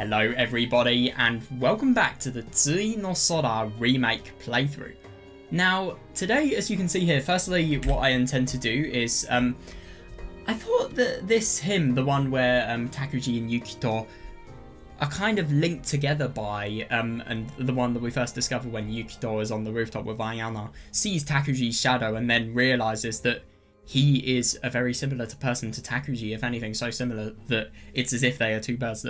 Hello everybody and welcome back to the Tsui no Sora Remake playthrough. Now today, as you can see here, firstly what I intend to do is I thought that this hymn, the one where Takuji and Yukito are kind of linked together by and the one that we first discovered when Yukito is on the rooftop with Ayana, sees Takuji's shadow and then realizes that he is a very similar person to Takuji, if anything so similar that it's as if they are two birds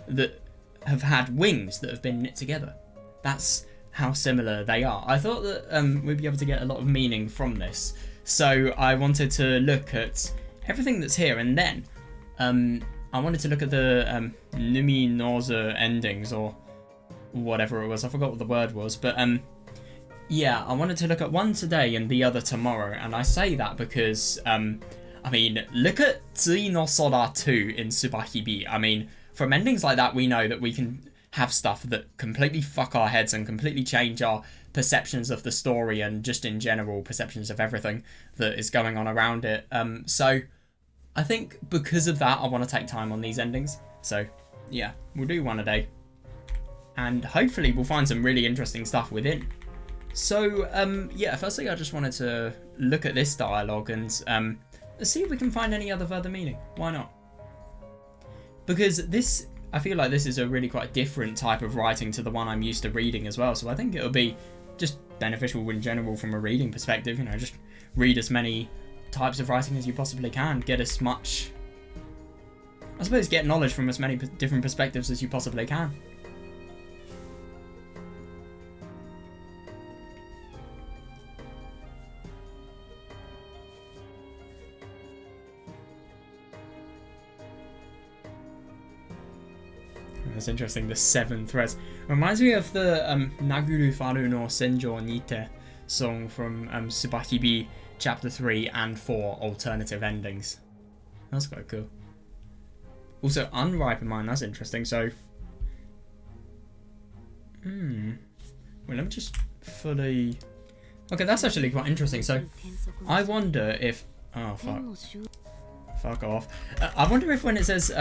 that have had wings that have been knit together. That's how similar they are. I thought that we'd be able to get a lot of meaning from this, so I wanted to look at everything that's here, and then I wanted to look at the Numinöse endings, or whatever it was. I forgot what the word was, but yeah, I wanted to look at one today and the other tomorrow, and I say that because I mean, look at Tsui no Sora 2 in Tsubahibi. I mean, from endings like that, we know that we can have stuff that completely fuck our heads and completely change our perceptions of the story and just in general perceptions of everything that is going on around it. So I think because of that, I want to take time on these endings. So yeah, we'll do one a day, and hopefully we'll find some really interesting stuff within. So yeah, firstly I just wanted to look at this dialogue and see if we can find any other further meaning. Why not? Because this, I feel like this is a really quite different type of writing to the one I'm used to reading as well, so I think it'll be just beneficial in general from a reading perspective. You know, just read as many types of writing as you possibly can, get as much, I suppose, get knowledge from as many different perspectives as you possibly can. That's interesting, the 7 threads. Reminds me of the Naguru Faru no Senjo Nite song from Tsubahibi Chapter 3 and 4 alternative endings. That's quite cool. Also, Unripened Mind, that's interesting, so... Well, let me just fully... Okay, that's actually quite interesting, so... I wonder if... Oh, fuck. Fuck off. I wonder if when it says...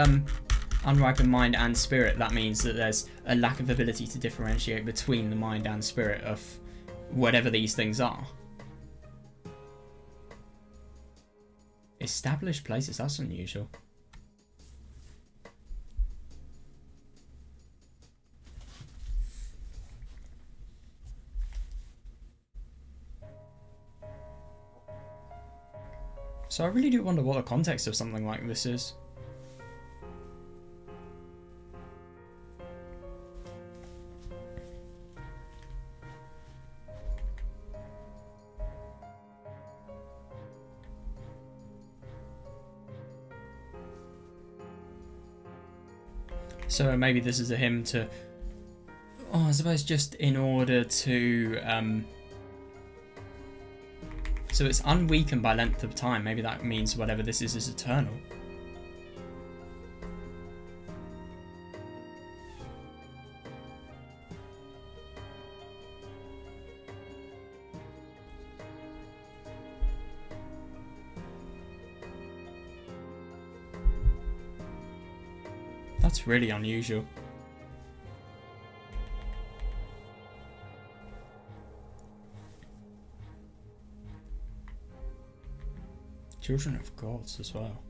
unripened mind and spirit, that means that there's a lack of ability to differentiate between the mind and spirit of whatever these things are. Established places, that's unusual. So I really do wonder what the context of something like this is. So maybe this is a hymn to, oh, I suppose just in order to, so it's unweakened by length of time. Maybe that means whatever this is eternal. That's really unusual. Children of gods as well.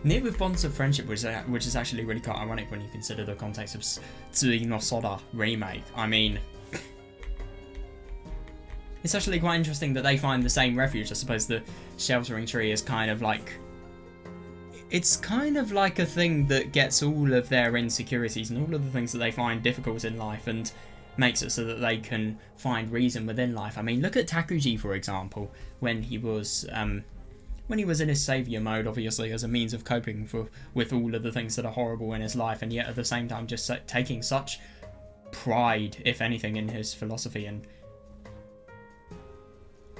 Knit with bonds of friendship, which is actually really quite ironic when you consider the context of Tsui no Sora Remake. I mean, it's actually quite interesting that they find the same refuge. I suppose the sheltering tree is kind of like... It's kind of like a thing that gets all of their insecurities and all of the things that they find difficult in life and makes it so that they can find reason within life. I mean, look at Takuji, for example, when he was in his saviour mode, obviously, as a means of coping with all of the things that are horrible in his life, and yet at the same time just taking such pride, if anything, in his philosophy. And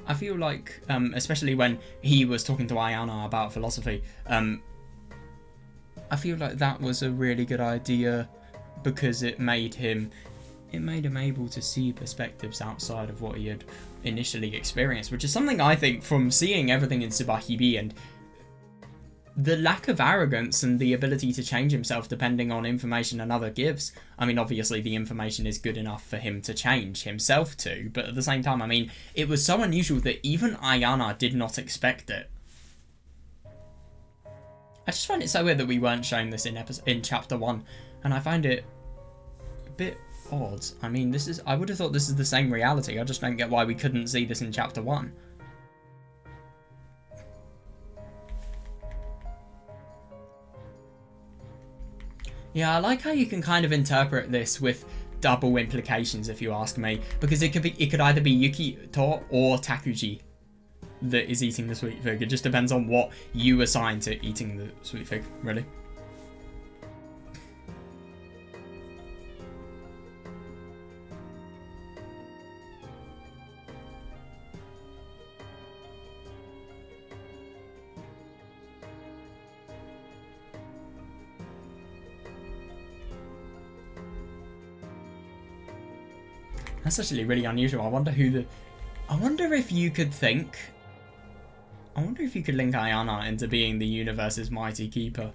I feel like, especially when he was talking to Ayana about philosophy, I feel like that was a really good idea because it made him able to see perspectives outside of what he had initially experienced, which is something I think from seeing everything in Tsubahibi and the lack of arrogance and the ability to change himself depending on information another gives. I mean, obviously the information is good enough for him to change himself to, but at the same time, I mean, it was so unusual that even Ayana did not expect it. I just find it so weird that we weren't shown this in chapter 1, and I find it a bit odd. I mean, I would have thought this is the same reality. I just don't get why we couldn't see this in chapter 1. Yeah, I like how you can kind of interpret this with double implications, if you ask me, because it could either be Yukito or Takuji that is eating the sweet fig. It just depends on what you assign to eating the sweet fig, really. That's actually really unusual. I wonder if you could link Ayana into being the universe's mighty keeper.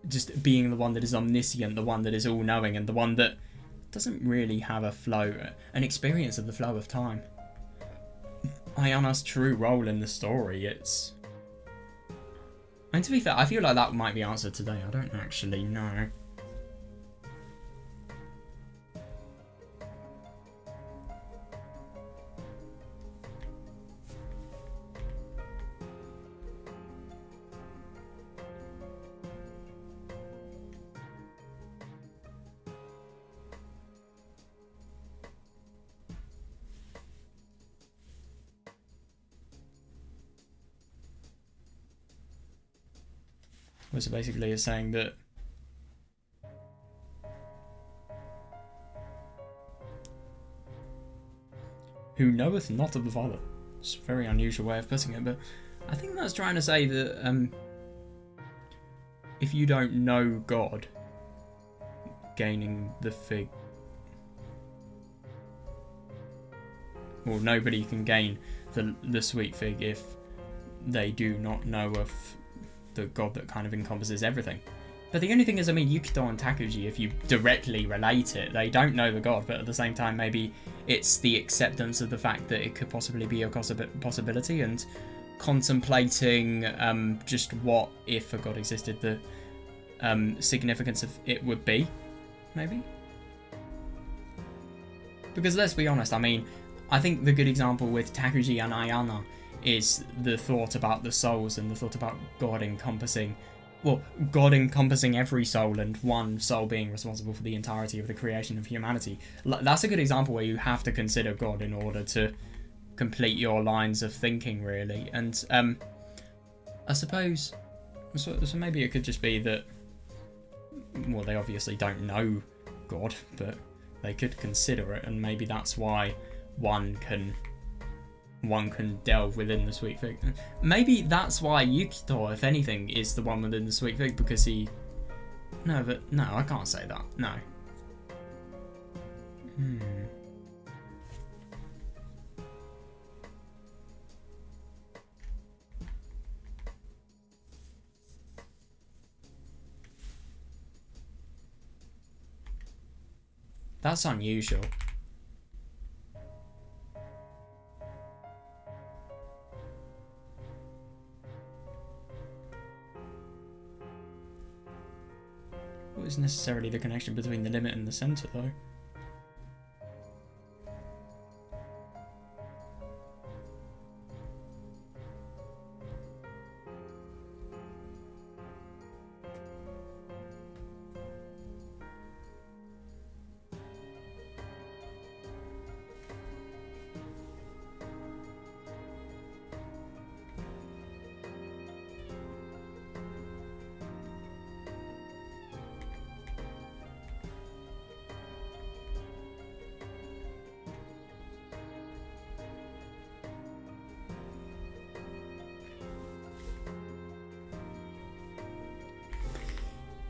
Just being the one that is omniscient, the one that is all-knowing, and the one that doesn't really have an experience of the flow of time. Ayana's true role in the story, and to be fair, I feel like that might be answered today. I don't actually know. So basically is saying that who knoweth not of the Father. It's a very unusual way of putting it, but I think that's trying to say that if you don't know God, gaining the fig, well, nobody can gain the sweet fig if they do not know of the God that kind of encompasses everything. But the only thing is, I mean, Yukito and Takuji, if you directly relate it, they don't know the God, but at the same time, maybe it's the acceptance of the fact that it could possibly be a possibility and contemplating just what, if a God existed, the significance of it would be, maybe? Because let's be honest, I mean, I think the good example with Takuji and Ayana is the thought about the souls and the thought about God encompassing every soul and one soul being responsible for the entirety of the creation of humanity. That's a good example where you have to consider God in order to complete your lines of thinking, really. And I suppose, so maybe it could just be that, well, they obviously don't know God, but they could consider it, and maybe that's why one can delve within the sweet fig. Maybe that's why Yukito, if anything, is the one within the sweet fig, because he... No, I can't say that. No. That's unusual. What is necessarily the connection between the limit and the center, though?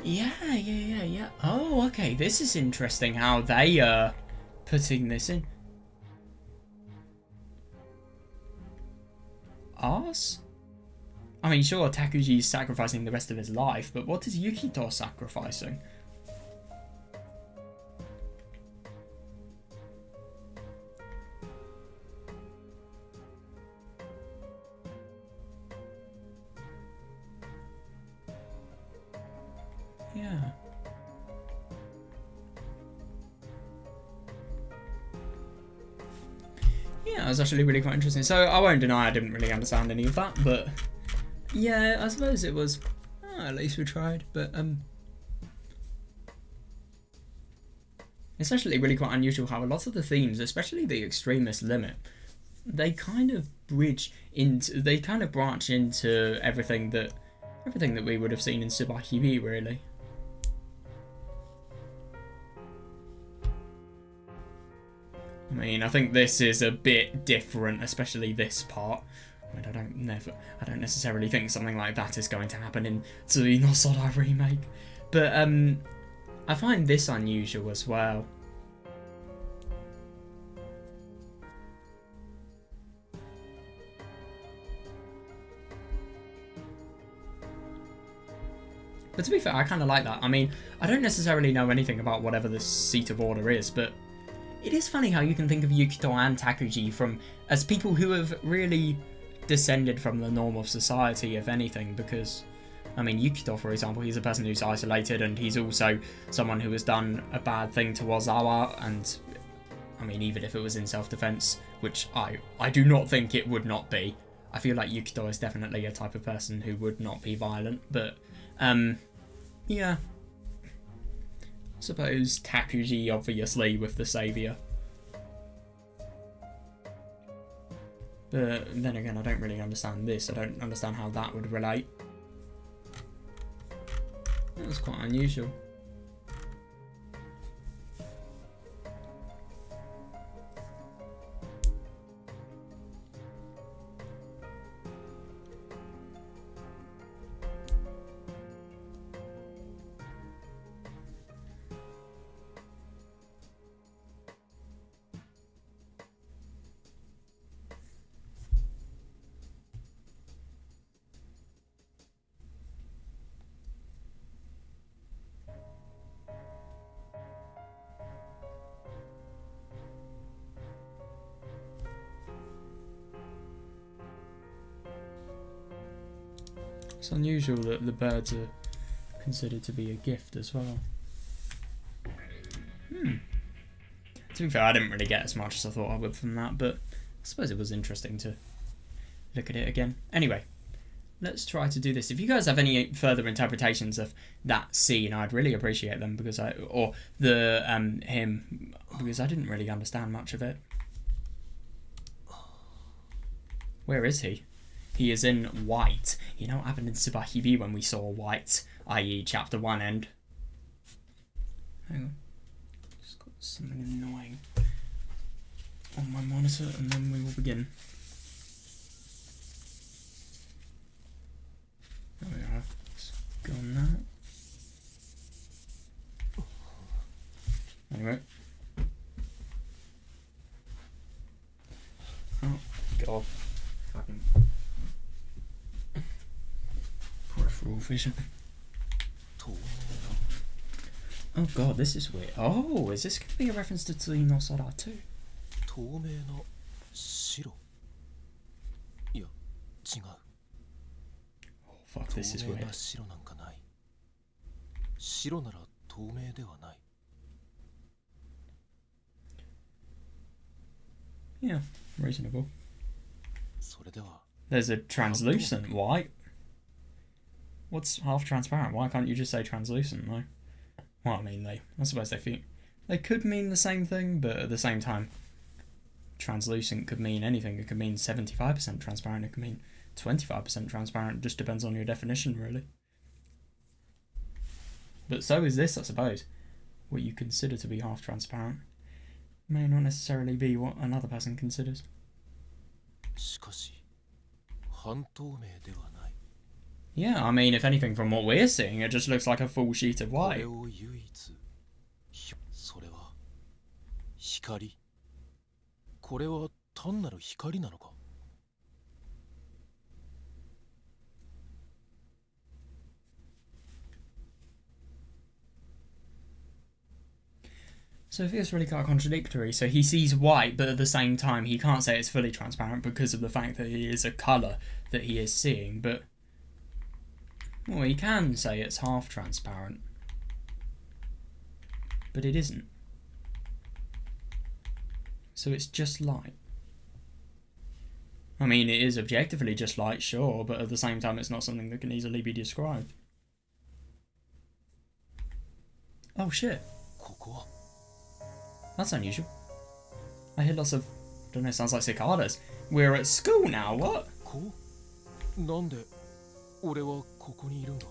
Yeah. Oh, okay. This is interesting how they are putting this in. Ours? I mean, sure, Takuji's sacrificing the rest of his life, but what is Yukito sacrificing? Yeah. Yeah, it was actually really quite interesting. So I won't deny I didn't really understand any of that, but yeah, I suppose it was. At least we tried. But it's actually really quite unusual how a lot of the themes, especially the extremist limit, they kind of branch into everything that we would have seen in Tsubaki, really. I mean, I think this is a bit different, especially this part. I mean, I don't necessarily think something like that is going to happen in Tsui no Sora Remake, but I find this unusual as well. But to be fair, I kind of like that. I mean, I don't necessarily know anything about whatever the seat of order is, but it is funny how you can think of Yukito and Takuji as people who have really descended from the norm of society, if anything, because, I mean, Yukito, for example, he's a person who's isolated, and he's also someone who has done a bad thing to Ozawa, and, I mean, even if it was in self-defense, which I do not think it would not be, I feel like Yukito is definitely a type of person who would not be violent, but, yeah. I suppose Takuji, obviously, with the saviour. But then again, I don't really understand this. I don't understand how that would relate. That was quite unusual. It's unusual that the birds are considered to be a gift as well. To be fair, I didn't really get as much as I thought I would from that, but I suppose it was interesting to look at it again. Anyway, let's try to do this. If you guys have any further interpretations of that scene, I'd really appreciate them, because or the him, because I didn't really understand much of it. Where is he? He is in white. You know what happened in Tsubaki when we saw white, i.e. chapter 1 end? Hang on. Just got something annoying on my monitor, and then we will begin. There we are. Let's go on that. Anyway. Oh, God. Fucking peripheral vision. Oh God, this is weird. Oh, is this going to be a reference to Tsui no Sora too? Oh fuck, this is weird. Yeah, reasonable. There's a translucent white. What's half transparent? Why can't you just say translucent though? Well, I mean, I suppose they could mean the same thing, but at the same time, translucent could mean anything. It could mean 75% transparent. It could mean 25% transparent. It just depends on your definition, really. But so is this, I suppose. What you consider to be half transparent may not necessarily be what another person considers. Yeah, I mean, if anything, from what we're seeing, it just looks like a full sheet of white. So it feels really kind of contradictory. So he sees white, but at the same time, he can't say it's fully transparent because of the fact that it is a colour that he is seeing. But, well, he can say it's half transparent. But it isn't. So it's just light. I mean, it is objectively just light, sure, but at the same time, it's not something that can easily be described. Oh, shit. That's unusual. I hear lots of, I don't know, sounds like cicadas. We're at school now, what?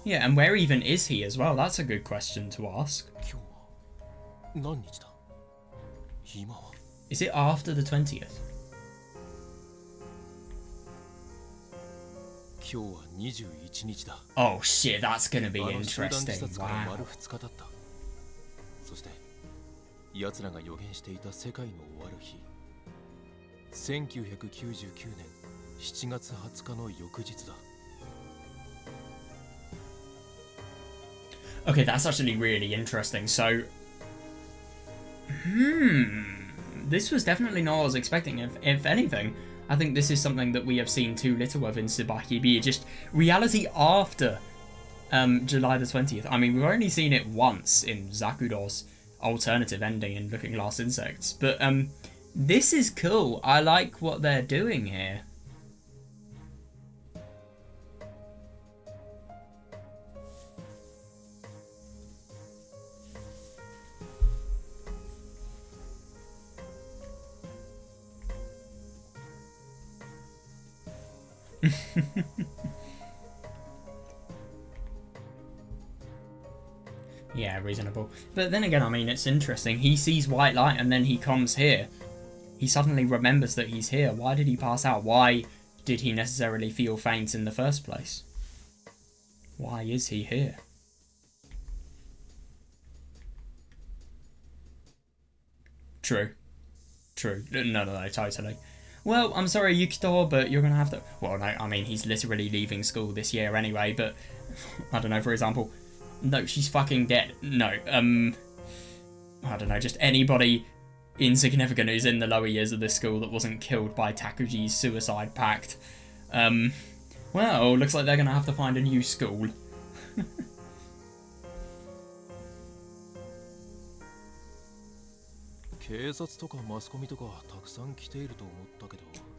Yeah, and where even is he as well? That's a good question to ask. Is it after the 20th? Oh shit, that's gonna be interesting. Wow. 奴らが予言していた世界の終わる日、1999年7月20日の翌日だ。 Okay, that's actually really interesting. So, this was definitely not what I was expecting. If anything, I think this is something that we have seen too little of in Tsubaki B. Just reality after July the 20th. I mean, we've only seen it once in Zakudo's alternative ending in Looking Glass Insects, but this is cool. I like what they're doing here. Yeah, reasonable. But then again, I mean, it's interesting. He sees white light and then he comes here. He suddenly remembers that he's here. Why did he pass out? Why did he necessarily feel faint in the first place? Why is he here? True. True. No, totally. Well, I'm sorry, Yukito, but you're going to have to... Well, no, I mean, he's literally leaving school this year anyway, but... I don't know, for example... No, she's fucking dead. No, I don't know, just anybody insignificant who's in the lower years of this school that wasn't killed by Takuji's suicide pact. Well, looks like they're going to have to find a new school.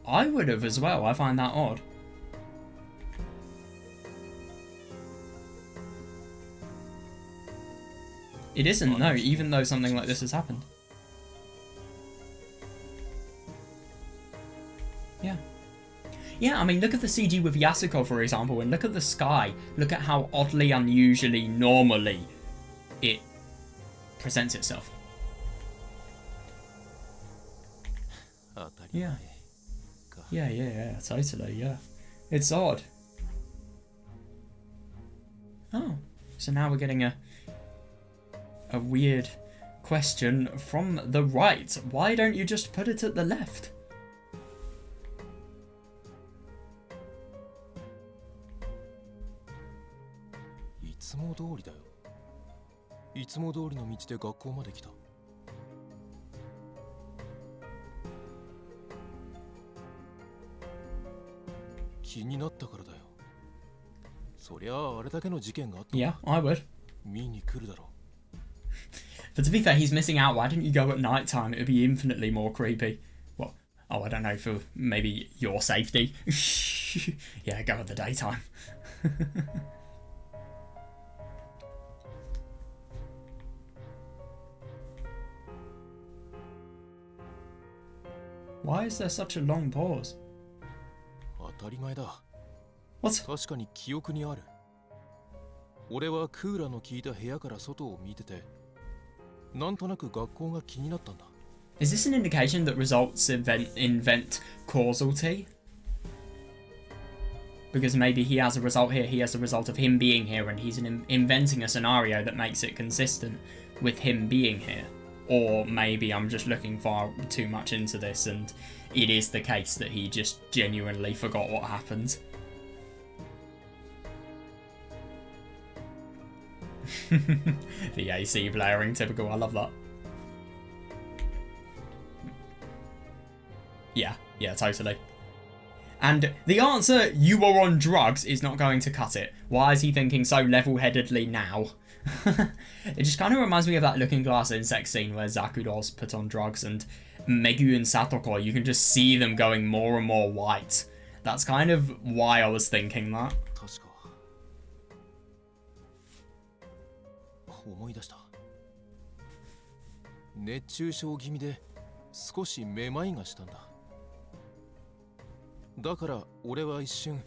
I would have as well. I find that odd. It isn't, no, even though something like this has happened. Yeah. Yeah, I mean, look at the CG with Yasuko, for example, and look at the sky. Look at how oddly, unusually, normally it presents itself. Yeah. Yeah, totally, yeah. It's odd. Oh, so now we're getting a weird question from the right. Why don't you just put it at the left? Yeah, I would. But to be fair, he's missing out. Why didn't you go at night time? It would be infinitely more creepy. Well, oh, I don't know, for maybe your safety. Yeah, go at the daytime. Why is there such a long pause? 当たり前だ。 What? 確かに記憶にある。俺はクーラーの効いた部屋から外を見てて、なんとなく学校が気になったんだ。Is this an indication that results invent causality? Because maybe he has a result here, he has a result of him being here, and he's inventing a scenario that makes it consistent with him being here. Or maybe I'm just looking far too much into this and it is the case that he just genuinely forgot what happened. The AC blaring, typical, I love that. Yeah, totally. And the answer, you were on drugs, is not going to cut it. Why is he thinking so level-headedly now? It just kind of reminds me of that looking glass insect scene where Zakudo's put on drugs and Megu and Satoko, you can just see them going more and more white. That's kind of why I was thinking that. 確か。思い出した。熱中症気味で少しめまいがしたんだ。だから俺は一瞬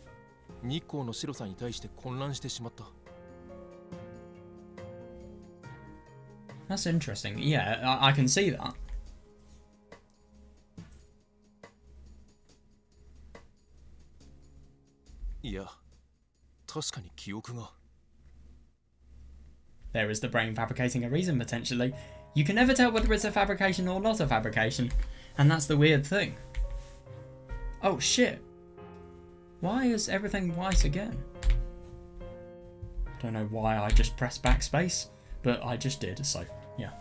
日光の白さに対して混乱してしまった。That's interesting. Yeah, I can see that. Yeah, 確かに記憶が。There is the brain fabricating a reason, potentially. You can never tell whether it's a fabrication or not a fabrication. And that's the weird thing. Oh, shit. Why is everything white again? I don't know why I just pressed backspace, but I just did, so, yeah.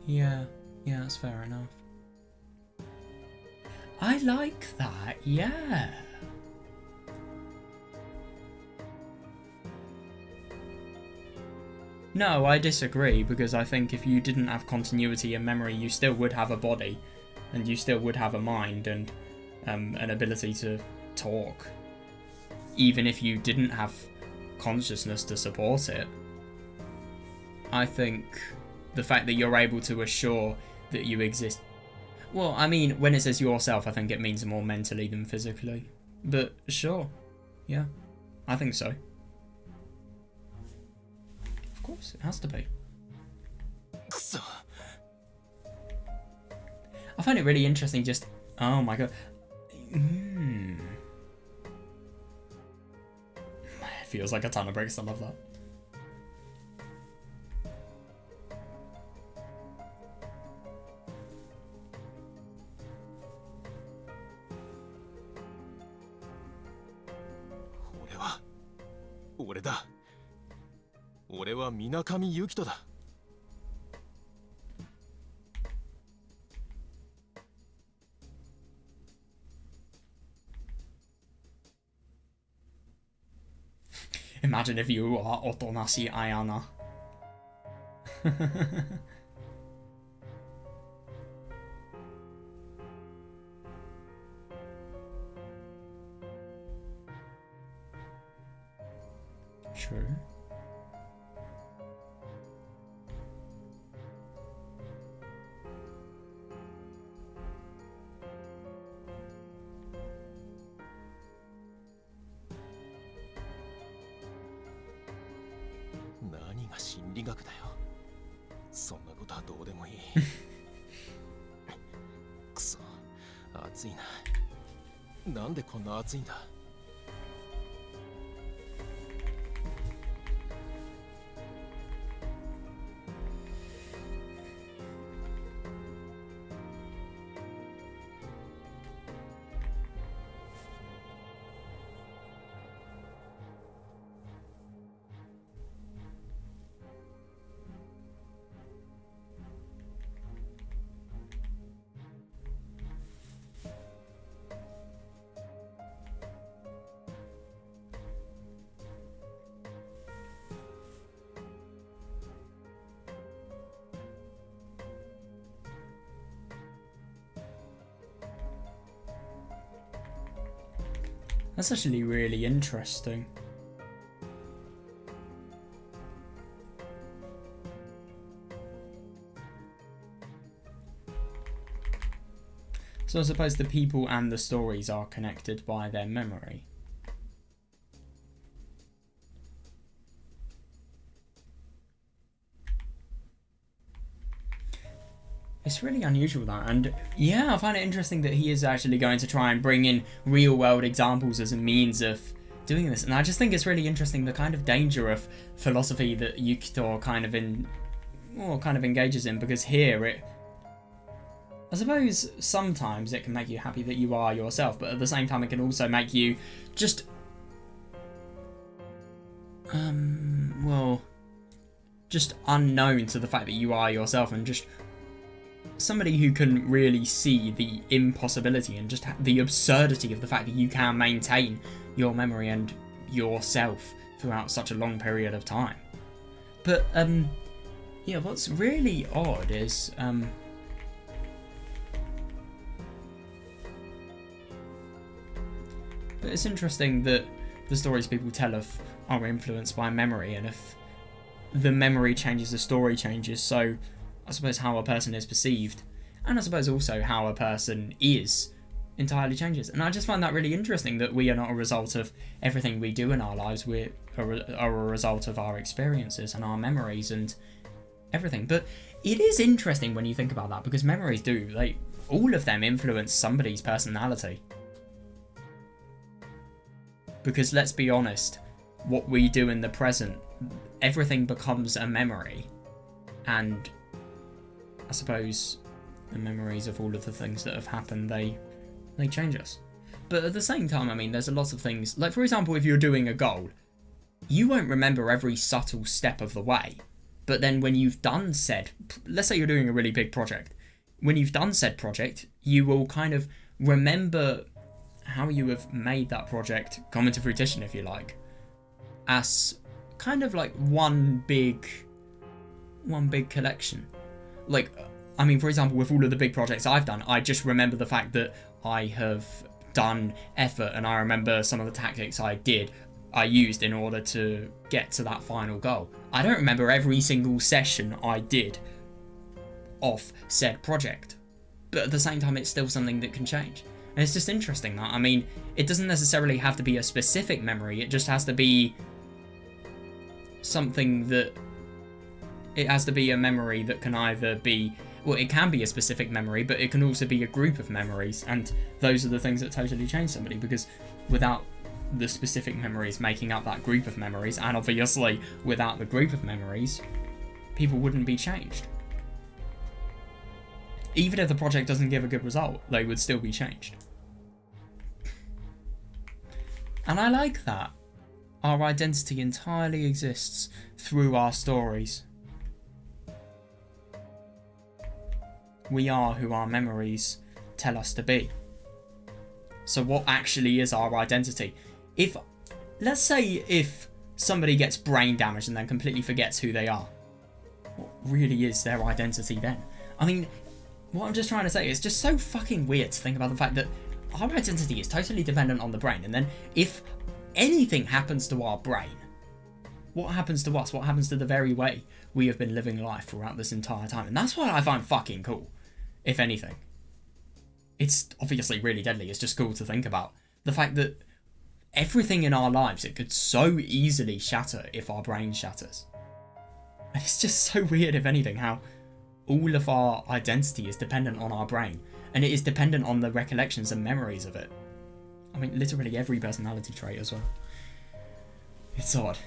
Yeah, that's fair enough. I like that, yeah. No, I disagree, because I think if you didn't have continuity and memory, you still would have a body, and you still would have a mind and an ability to talk, even if you didn't have consciousness to support it. I think the fact that you're able to assure that you exist. Well, I mean, when it says yourself, I think it means more mentally than physically. But sure, yeah, I think so. Of course, it has to be. I find it really interesting just... Oh my god. It feels like a ton of bricks, I love that. Imagine if you are Otonashi Ayana. True. That's actually really interesting. So I suppose the people and the stories are connected by their memory. It's really unusual, that, and yeah, I find it interesting that he is actually going to try and bring in real world examples as a means of doing this. And I just think it's really interesting the kind of danger of philosophy that Yukito kind of engages in, because here I suppose sometimes it can make you happy that you are yourself, but at the same time it can also make you just just unknown to the fact that you are yourself, and just somebody who can really see the impossibility and just the absurdity of the fact that you can maintain your memory and yourself throughout such a long period of time. But yeah, what's really odd is but it's interesting that the stories people tell are influenced by memory, and if the memory changes, the story changes. So I suppose how a person is perceived, and I suppose also how a person is, entirely changes. And I just find that really interesting, that we are not a result of everything we do in our lives. We are a result of our experiences and our memories and everything. But it is interesting when you think about that, because memories do, all of them influence somebody's personality. Because let's be honest, what we do in the present, everything becomes a memory. And I suppose the memories of all of the things that have happened, they change us. But at the same time, I mean, there's a lot of things, like for example, if you're doing a goal, you won't remember every subtle step of the way. But then when you've done said, let's say you're doing a really big project, when you've done said project, you will kind of remember how you have made that project come into fruition, if you like, as kind of like one big collection. Like, I mean, for example, with all of the big projects I've done, I just remember the fact that I have done effort, and I remember some of the tactics I used in order to get to that final goal. I don't remember every single session I did off said project, but at the same time, it's still something that can change. And it's just interesting that, I mean, it doesn't necessarily have to be a specific memory, it just has to be something that, it has to be a memory that can either be, well, it can be a specific memory, but it can also be a group of memories, and those are the things that totally change somebody, because without the specific memories making up that group of memories, and obviously without the group of memories, people wouldn't be changed. Even if the project doesn't give a good result, they would still be changed. And I like that. Our identity entirely exists through our stories. We are who our memories tell us to be. So what actually is our identity? Let's say if somebody gets brain damage and then completely forgets who they are, what really is their identity then? I mean, what I'm just trying to say is just so fucking weird to think about the fact that our identity is totally dependent on the brain, and then if anything happens to our brain, what happens to us? What happens to the very way we have been living life throughout this entire time? And that's what I find fucking cool, if anything. It's obviously really deadly, it's just cool to think about. The fact that everything in our lives, it could so easily shatter if our brain shatters. And it's just so weird, if anything, how all of our identity is dependent on our brain, and it is dependent on the recollections and memories of it. I mean, literally every personality trait as well. It's odd.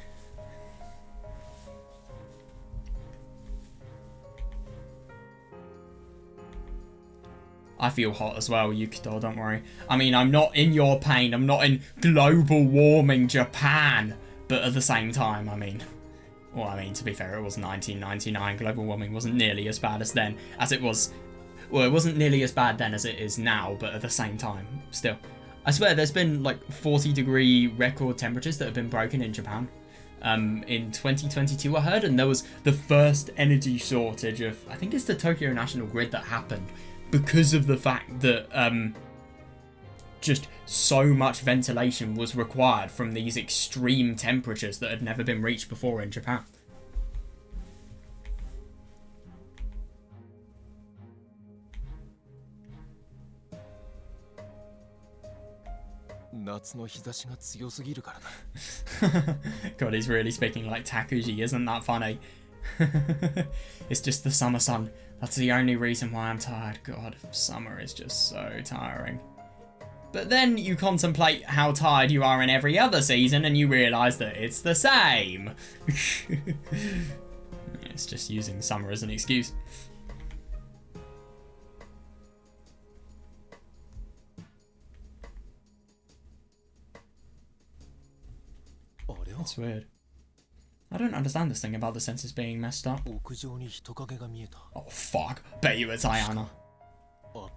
I feel hot as well, Yukito, don't worry. I mean, I'm not in your pain, I'm not in global warming Japan, but at the same time, I mean, well, I mean, to be fair, it was 1999. Global warming wasn't nearly as bad as then, as it was. Well, it wasn't nearly as bad then as it is now, but at the same time, still. I swear, there's been like 40-degree record temperatures that have been broken in Japan. In 2022, I heard, and there was the first energy shortage of, I think it's the Tokyo National Grid that happened because of the fact that just so much ventilation was required from these extreme temperatures that had never been reached before in Japan. 夏の日差しが強すぎるからな。God, he's really speaking like Takuji, isn't that funny? It's just the summer sun. That's the only reason why I'm tired. God, summer is just so tiring. But then you contemplate how tired you are in every other season and you realise that it's the same. It's just using summer as an excuse. That's weird. I don't understand this thing about the senses being messed up. Oh fuck, bet you it's Ayana. Oh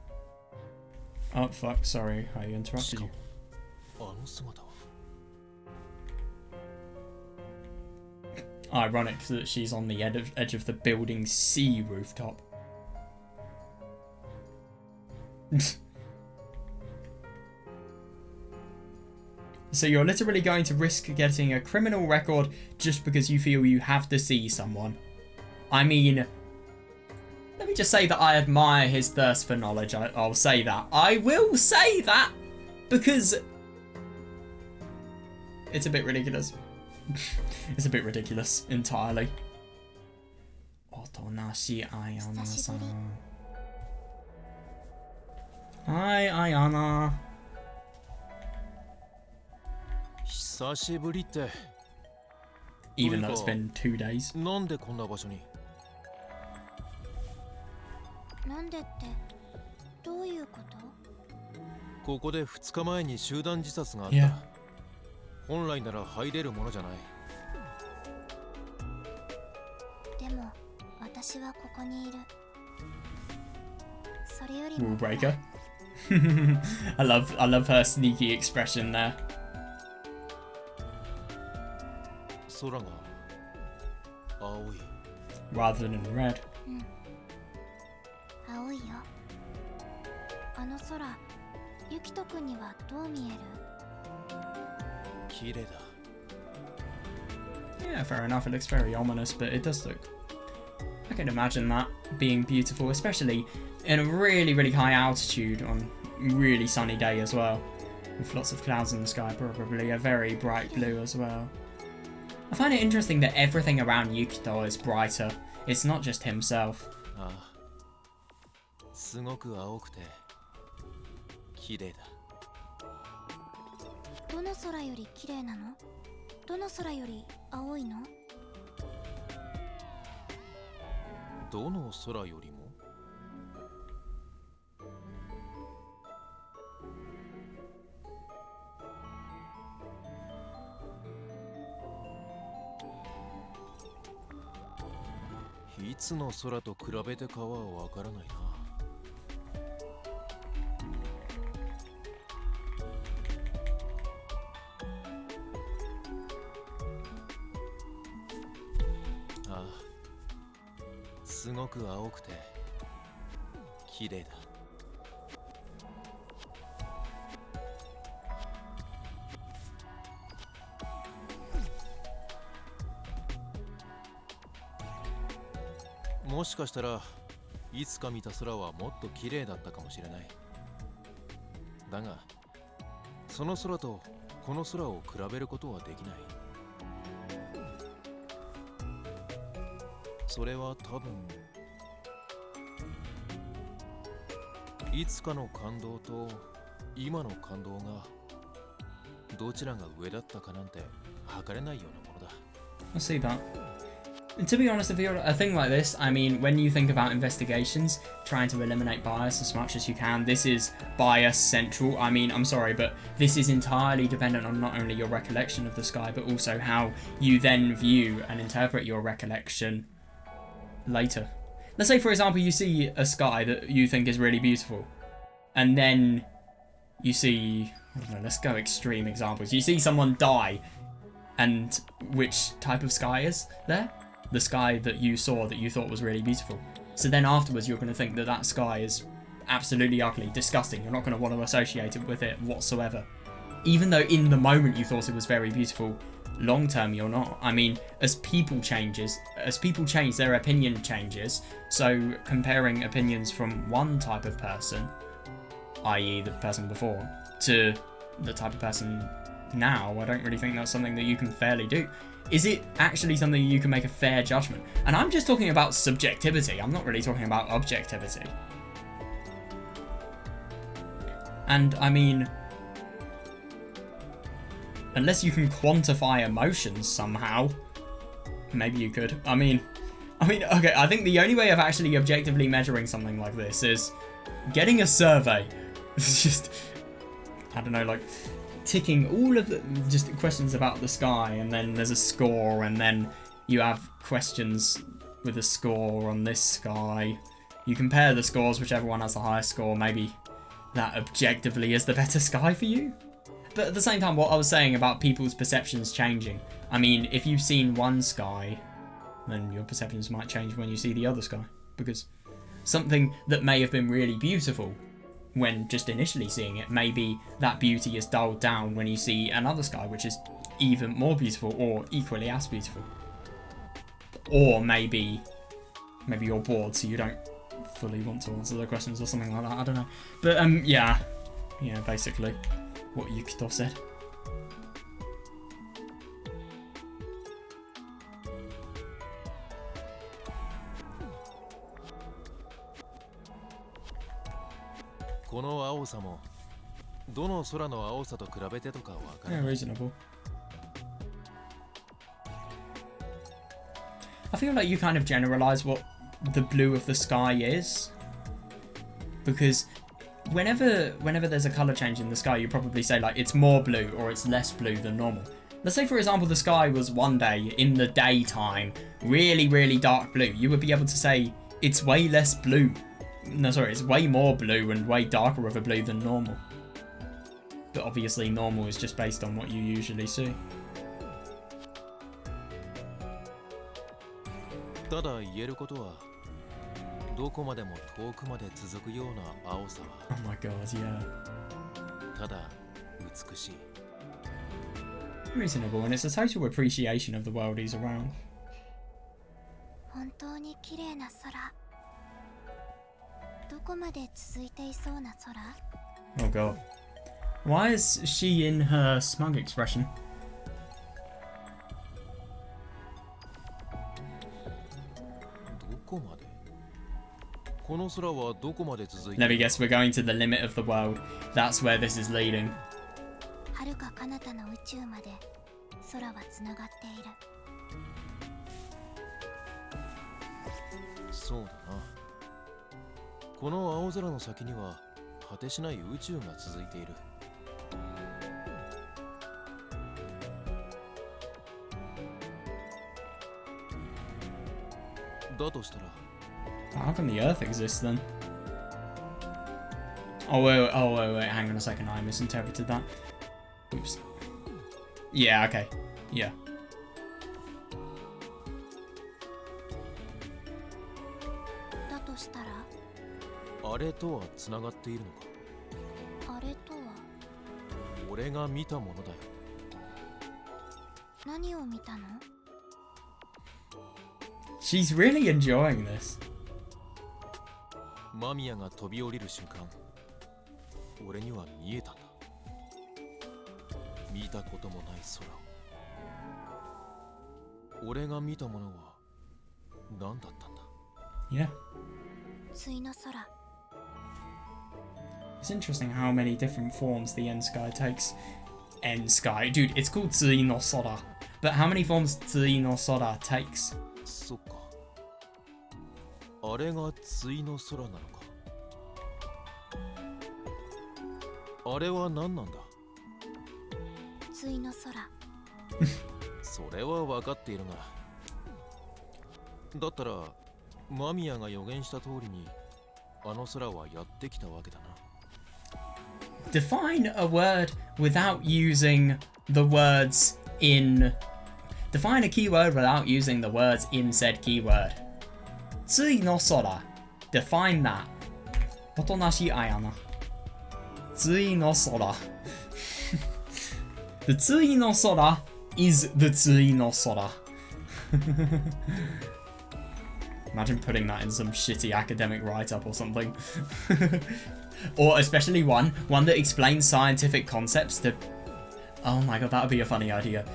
fuck, sorry, I interrupted you. Ironic that she's on the edge of the building C rooftop. So you're literally going to risk getting a criminal record just because you feel you have to see someone. I mean, let me just say that I admire his thirst for knowledge. I'll say that. I will say that because it's a bit ridiculous. It's a bit ridiculous entirely. Otonashi Ayana-san. Hi, Ayana. 久しぶりって Even though it's been 2 days. なんでこんな場所になんでってどういうこと？ここで2日前に集団自殺があった。Yeah. 本来なら入れるものじゃない。でも私はここにいる。それよりも Rule breaker. I love her sneaky expression there. 空が青い。 Rather than red. 青いよ。あの空、ユキト君にはどう見える？綺麗だ。 Yeah, fair enough. It looks very ominous, but it does look... I can imagine that being beautiful, especially in a really, really high altitude on a really sunny day as well. With lots of clouds in the sky, probably a very bright blue as well. I find it interesting that everything around Yukito is brighter. It's not just himself. ああ、すごく青くて綺麗だ。どの空より綺麗なの？どの空より青いの？どの空よりも？いつの空と比べてかはわからないな。ああ、すごく青くて綺麗だ。もしかしたらいつか見た空はもっと綺麗だったかもしれない。だがその空とこの空を比べることはできない。それは多分いつかの感動と今の感動がどちらが上だったかなんて測れないようなものだ。 I see that. And to be honest, if you're a thing like this, I mean, when you think about investigations, trying to eliminate bias as much as you can, this is bias central. I mean, I'm sorry, but this is entirely dependent on not only your recollection of the sky, but also how you then view and interpret your recollection later. Let's say, for example, you see a sky that you think is really beautiful, and then you see, I don't know, let's go extreme examples. You see someone die, and which type of sky is there? The sky that you saw that you thought was really beautiful. So then afterwards you're going to think that that sky is absolutely ugly, disgusting. You're not going to want to associate it with it whatsoever. Even though in the moment you thought it was very beautiful, long term you're not. I mean, as people change, their opinion changes. So comparing opinions from one type of person, i.e. the person before, to the type of person now, I don't really think that's something that you can fairly do. Is it actually something you can make a fair judgment? And I'm just talking about subjectivity. I'm not really talking about objectivity. And I mean, unless you can quantify emotions somehow, maybe you could. I mean, okay, I think the only way of actually objectively measuring something like this is getting a survey. It's just, I don't know, like ticking all of the just questions about the sky, and then there's a score, and then you have questions with a score on this sky. You compare the scores, whichever one has the highest score, maybe that objectively is the better sky for you. But at the same time, what I was saying about people's perceptions changing, I mean, if you've seen one sky, then your perceptions might change when you see the other sky, because something that may have been really beautiful when just initially seeing it, maybe that beauty is dulled down when you see another sky which is even more beautiful or equally as beautiful. Or maybe you're bored, so you don't fully want to answer the questions or something like that, I don't know. But yeah, basically what Yukito said. Yeah, reasonable. I feel like you kind of generalize what the blue of the sky is, because whenever there's a color change in the sky, you probably say like it's more blue or it's less blue than normal. Let's say, for example, the sky was one day in the daytime really, really dark blue. You would be able to say it's way less blue. No, sorry, it's way more blue and way darker of a blue than normal. But obviously normal is just based on what you usually see. Oh my god, yeah. Reasonable, and it's a total appreciation of the world he's around. Oh god. Why is she in her smug expression? Let me guess, we're going to the limit of the world. That's where this is leading. How come the Earth exists then? Oh wait, hang on a second, I misinterpreted that. Oops. Yeah, okay. Yeah. She's really enjoying this. Yeah. It's interesting how many different forms the End Sky takes. End Sky? Dude, it's called Tsui no Sora. But how many forms Tsui no Sora takes? Tsui no Sora. それは分かっているが、だったらマミヤが予言した通りにあの空はやってきたわけだな。Define a word without using the words in. Define a keyword without using the words in said keyword. Tsui no Sora. Define that. Otonashi ayana. Tsui no Sora. The Tsui no Sora is the Tsui no Sora. Imagine putting that in some shitty academic write-up or something. Or especially one that explains scientific concepts to... Oh my god, that would be a funny idea.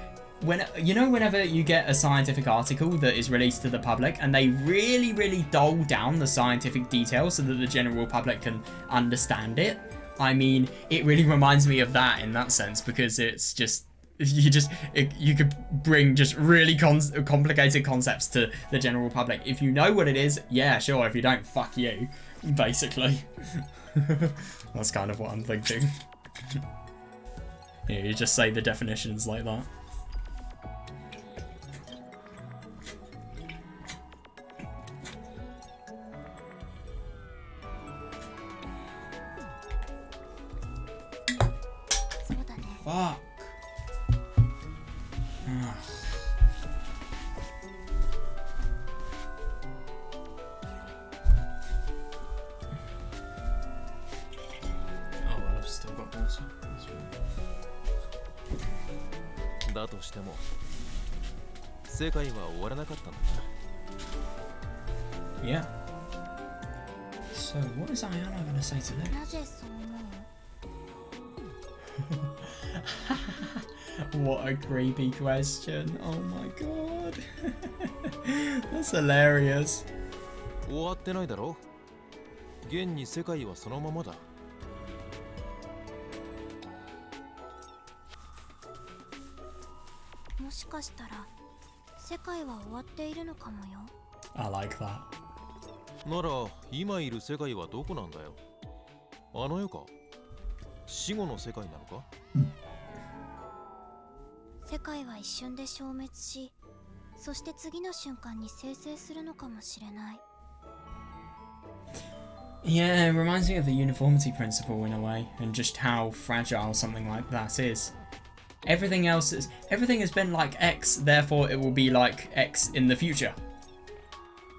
Whenever you get a scientific article that is released to the public and they really, really dull down the scientific details so that the general public can understand it, I mean, it really reminds me of that in that sense, because it's just... You could bring just really complicated concepts to the general public. If you know what it is, yeah, sure. If you don't, fuck you, basically. That's kind of what I'm thinking. Yeah, you just say the definitions like that. Fuck.だとしても世界は終わらなかったんだな。Yeah. So what is Ayana gonna say to this? なぜそう思う？ What a creepy question. Oh my god. That's hilarious. 終わってないだろ。現に世界はそのままだ。もしかしたら世界は終わっているのかもよ。 I like that. なら今いる世界はどこなんだよ。あの世か。死後の世界なのか。世界は一瞬で消滅し、そして次の瞬間に生成するのかもしれない。 Yeah, it reminds me of the uniformity principle in a way, and just how fragile something like that is. Everything has been like X, therefore it will be like X in the future.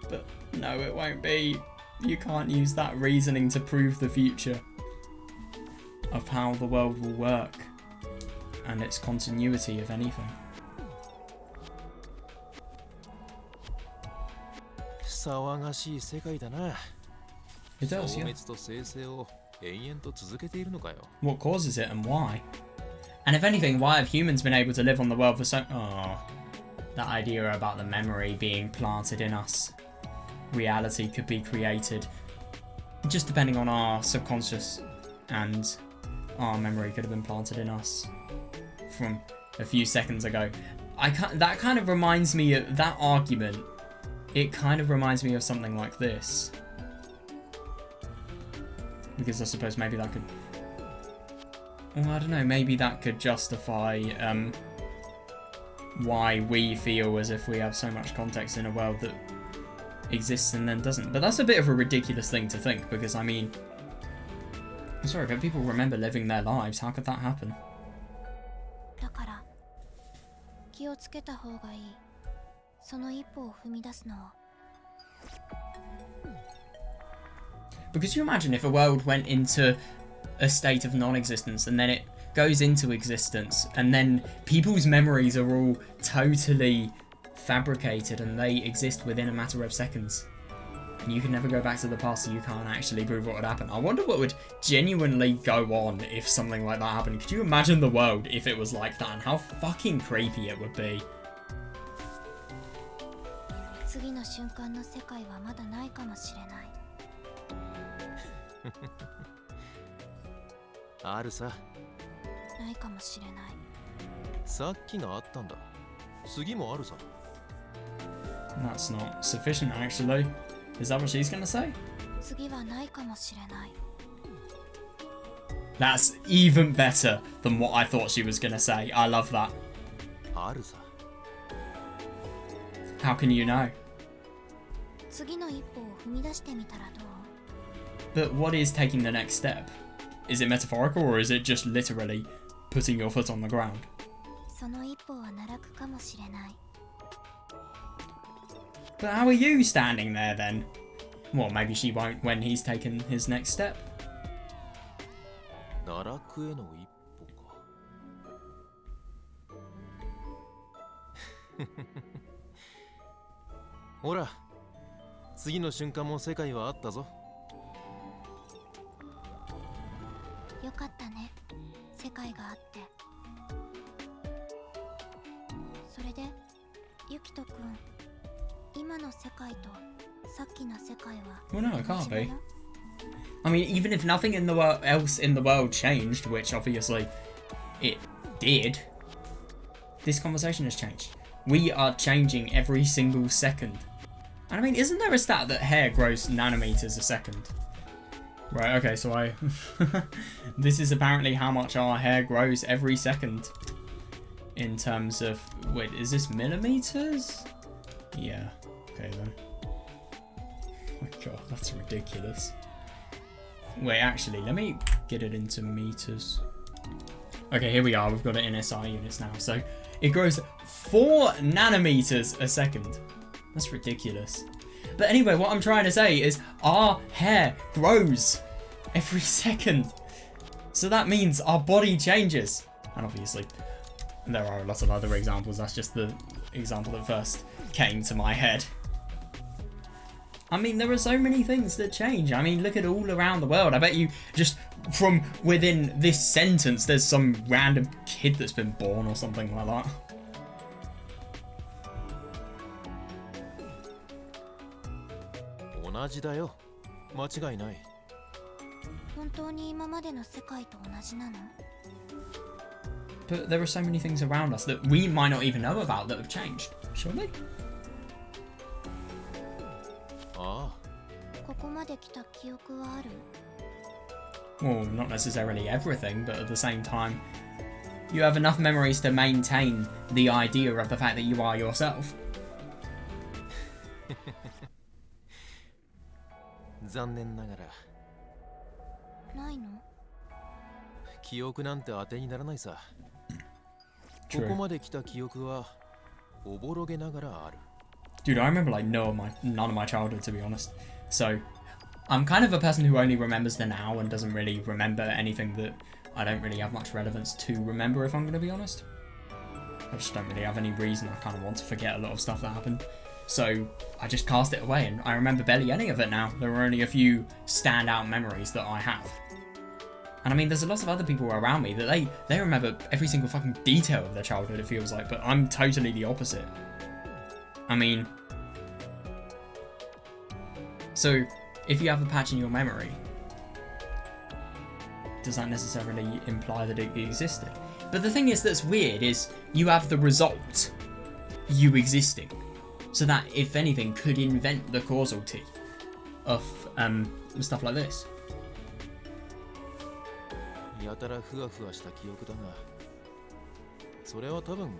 But no, it won't be. You can't use that reasoning to prove the future of how the world will work and its continuity, if anything. 騒がしい世界だな。 It does, 消 yeah. 滅と生成を延々と続けているのかよ。 What causes it and why? And if anything, why have humans been able to live on the world for so... Oh, that idea about the memory being planted in us. Reality could be created just depending on our subconscious, and our memory could have been planted in us from a few seconds ago. That kind of reminds me of that argument. It kind of reminds me of something like this. Because I suppose maybe that could... Well, I don't know, maybe that could justify why we feel as if we have so much context in a world that exists and then doesn't. But that's a bit of a ridiculous thing to think, because I mean... I'm sorry, but people remember living their lives. How could that happen? だから気をつけた方がいい。その一歩を踏み出すのを。 Because you imagine if a world went into a state of non-existence and then it goes into existence and then people's memories are all totally fabricated and they exist within a matter of seconds. And you can never go back to the past, so you can't actually prove what would happen. I wonder what would genuinely go on if something like that happened. Could you imagine the world if it was like that, and how fucking creepy it would be? 次の瞬間の世界はまだないかもしれない。あるさ。ないかもしれない。さっきがあったんだ。次もあるさ。 That's not sufficient, actually. Is that what she's gonna say? 次はないかもしれない。 That's even better than what I thought she was gonna say. I love that. あるさ。 How can you know? 次の一歩を踏み出してみたらどう？ But what is taking the next step? Is it metaphorical, or is it just literally putting your foot on the ground? その一歩は奈落かもしれない。 But how are you standing there then? Well, maybe she won't when he's taken his next step. 奈落への一歩か。ほら、次の瞬間も世界はあったぞ。よかったね、世界があって。それでユキトくん、今の世界とさっきの世界は Well, no, it 同 can't じ be. もの？ I mean, even if nothing in the else in the world changed, which obviously it did, this conversation has changed. We are changing every single second. And I mean, isn't there a stat that hair grows nanometers a second? Right, okay, so this is apparently how much our hair grows every second. In terms of... Wait, is this millimeters? Yeah. Okay, then. Oh my god, that's ridiculous. Wait, actually, let me get it into meters. Okay, here we are. We've got it in SI units now. So it grows 4 nanometers a second. That's ridiculous. But anyway, what I'm trying to say is our hair grows every second. So that means our body changes. And obviously, there are a lot of other examples. That's just the example that first came to my head. I mean, there are so many things that change. I mean, look at all around the world. I bet you just from within this sentence, there's some random kid that's been born or something like that. 同じだよ。間違いない。本当に今までの世界と同じなの？ But there are so many things around us that we might not even know about that have changed. Surely? ああ。ここまで来た記憶はある？ Well, not necessarily everything, but at the same time, you have enough memories to maintain the idea of the fact that you are yourself. 残念ながら。ないの？記憶なんて当てにならないさ。こ True. こまで来た記憶はおぼろげながらある。 Dude, I remember like none of my childhood, to be honest. So, I'm kind of a person who only remembers the now and doesn't really remember anything that I don't really have much relevance to remember, if I'm going to be honest. I just don't really have any reason. I kind of want to forget a lot of stuff that happened. So, I just cast it away, and I remember barely any of it now. There are only a few standout memories that I have. And I mean, there's a lot of other people around me that they remember every single fucking detail of their childhood, it feels like, but I'm totally the opposite. I mean... So, if you have a patch in your memory, does that necessarily imply that it existed? But the thing is that's weird is you have the result, you existing. So that, if anything, could invent the causality of stuff like this. やたらふわふわした記憶だが、それは多分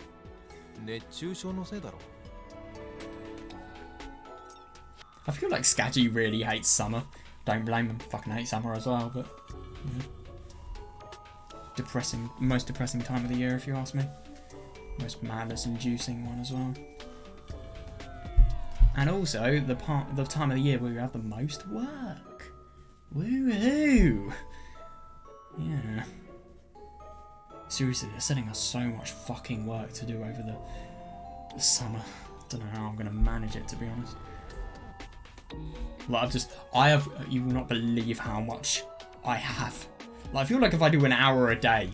熱中症のせいだろう。 I feel like Skaggy really hates summer. Don't blame him. Fucking hate summer as well, but depressing, most depressing time of the year if you ask me. Most madness-inducing one as well. And also the time of the year where we have the most work. Woohoo! Yeah. Seriously, they're setting us so much fucking work to do over the summer. Don't know how I'm gonna manage it, to be honest. Like you will not believe how much I have. Like, I feel like if I do an hour a day,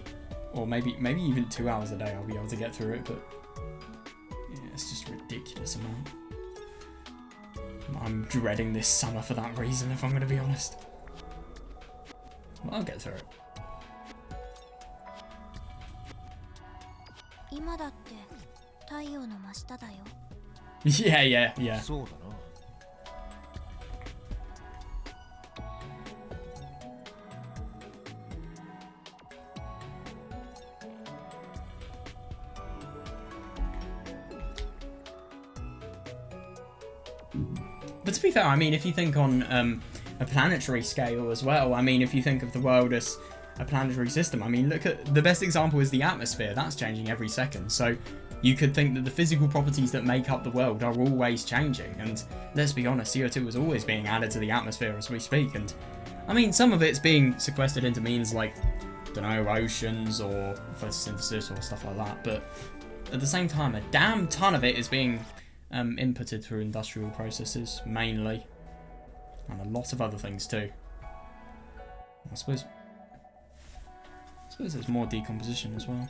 or maybe even 2 hours a day, I'll be able to get through it, but yeah, it's just a ridiculous amount. I'm dreading this summer for that reason, if I'm going to be honest. Well, I'll get through it. 今だって太陽の真下だよ。 Yeah. そうだな。But to be fair, I mean, if you think on a planetary scale as well, I mean, if you think of the world as a planetary system, I mean, look at the best example is the atmosphere. That's changing every second. So you could think that the physical properties that make up the world are always changing, and let's be honest, CO2 is always being added to the atmosphere as we speak, and I mean, some of it's being sequestered into means like, I don't know, oceans or photosynthesis or stuff like that, but at the same time, a damn ton of it is being inputted through industrial processes, mainly, and a lot of other things too. I suppose there's more decomposition as well.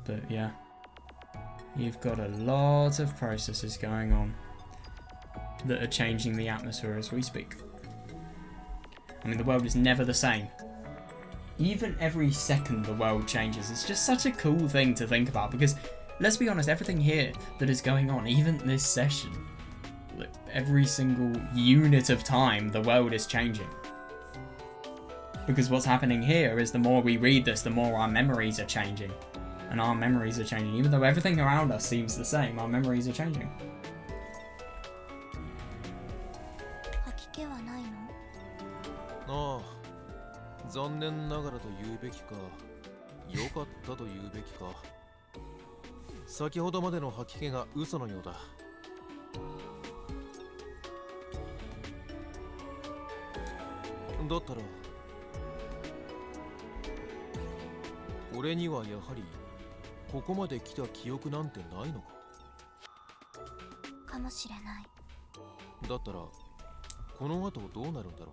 But yeah, you've got a lot of processes going on that are changing the atmosphere as we speak. I mean, the world is never the same. Even every second the world changes. It's just such a cool thing to think about, because let's be honest, everything here that is going on, even this session, every single unit of time, the world is changing. Because what's happening here is the more we read this, the more our memories are changing. And our memories are changing. Even though everything around us seems the same, our memories are changing. 吐き気はないの？ああ、残念ながらと言うべきか、良かったと言うべきか。先ほどまでの吐き気が嘘のようだ。だったら、俺にはやはりここまで来た記憶なんてないのか。かもしれない。だったらこの後どうなるんだろ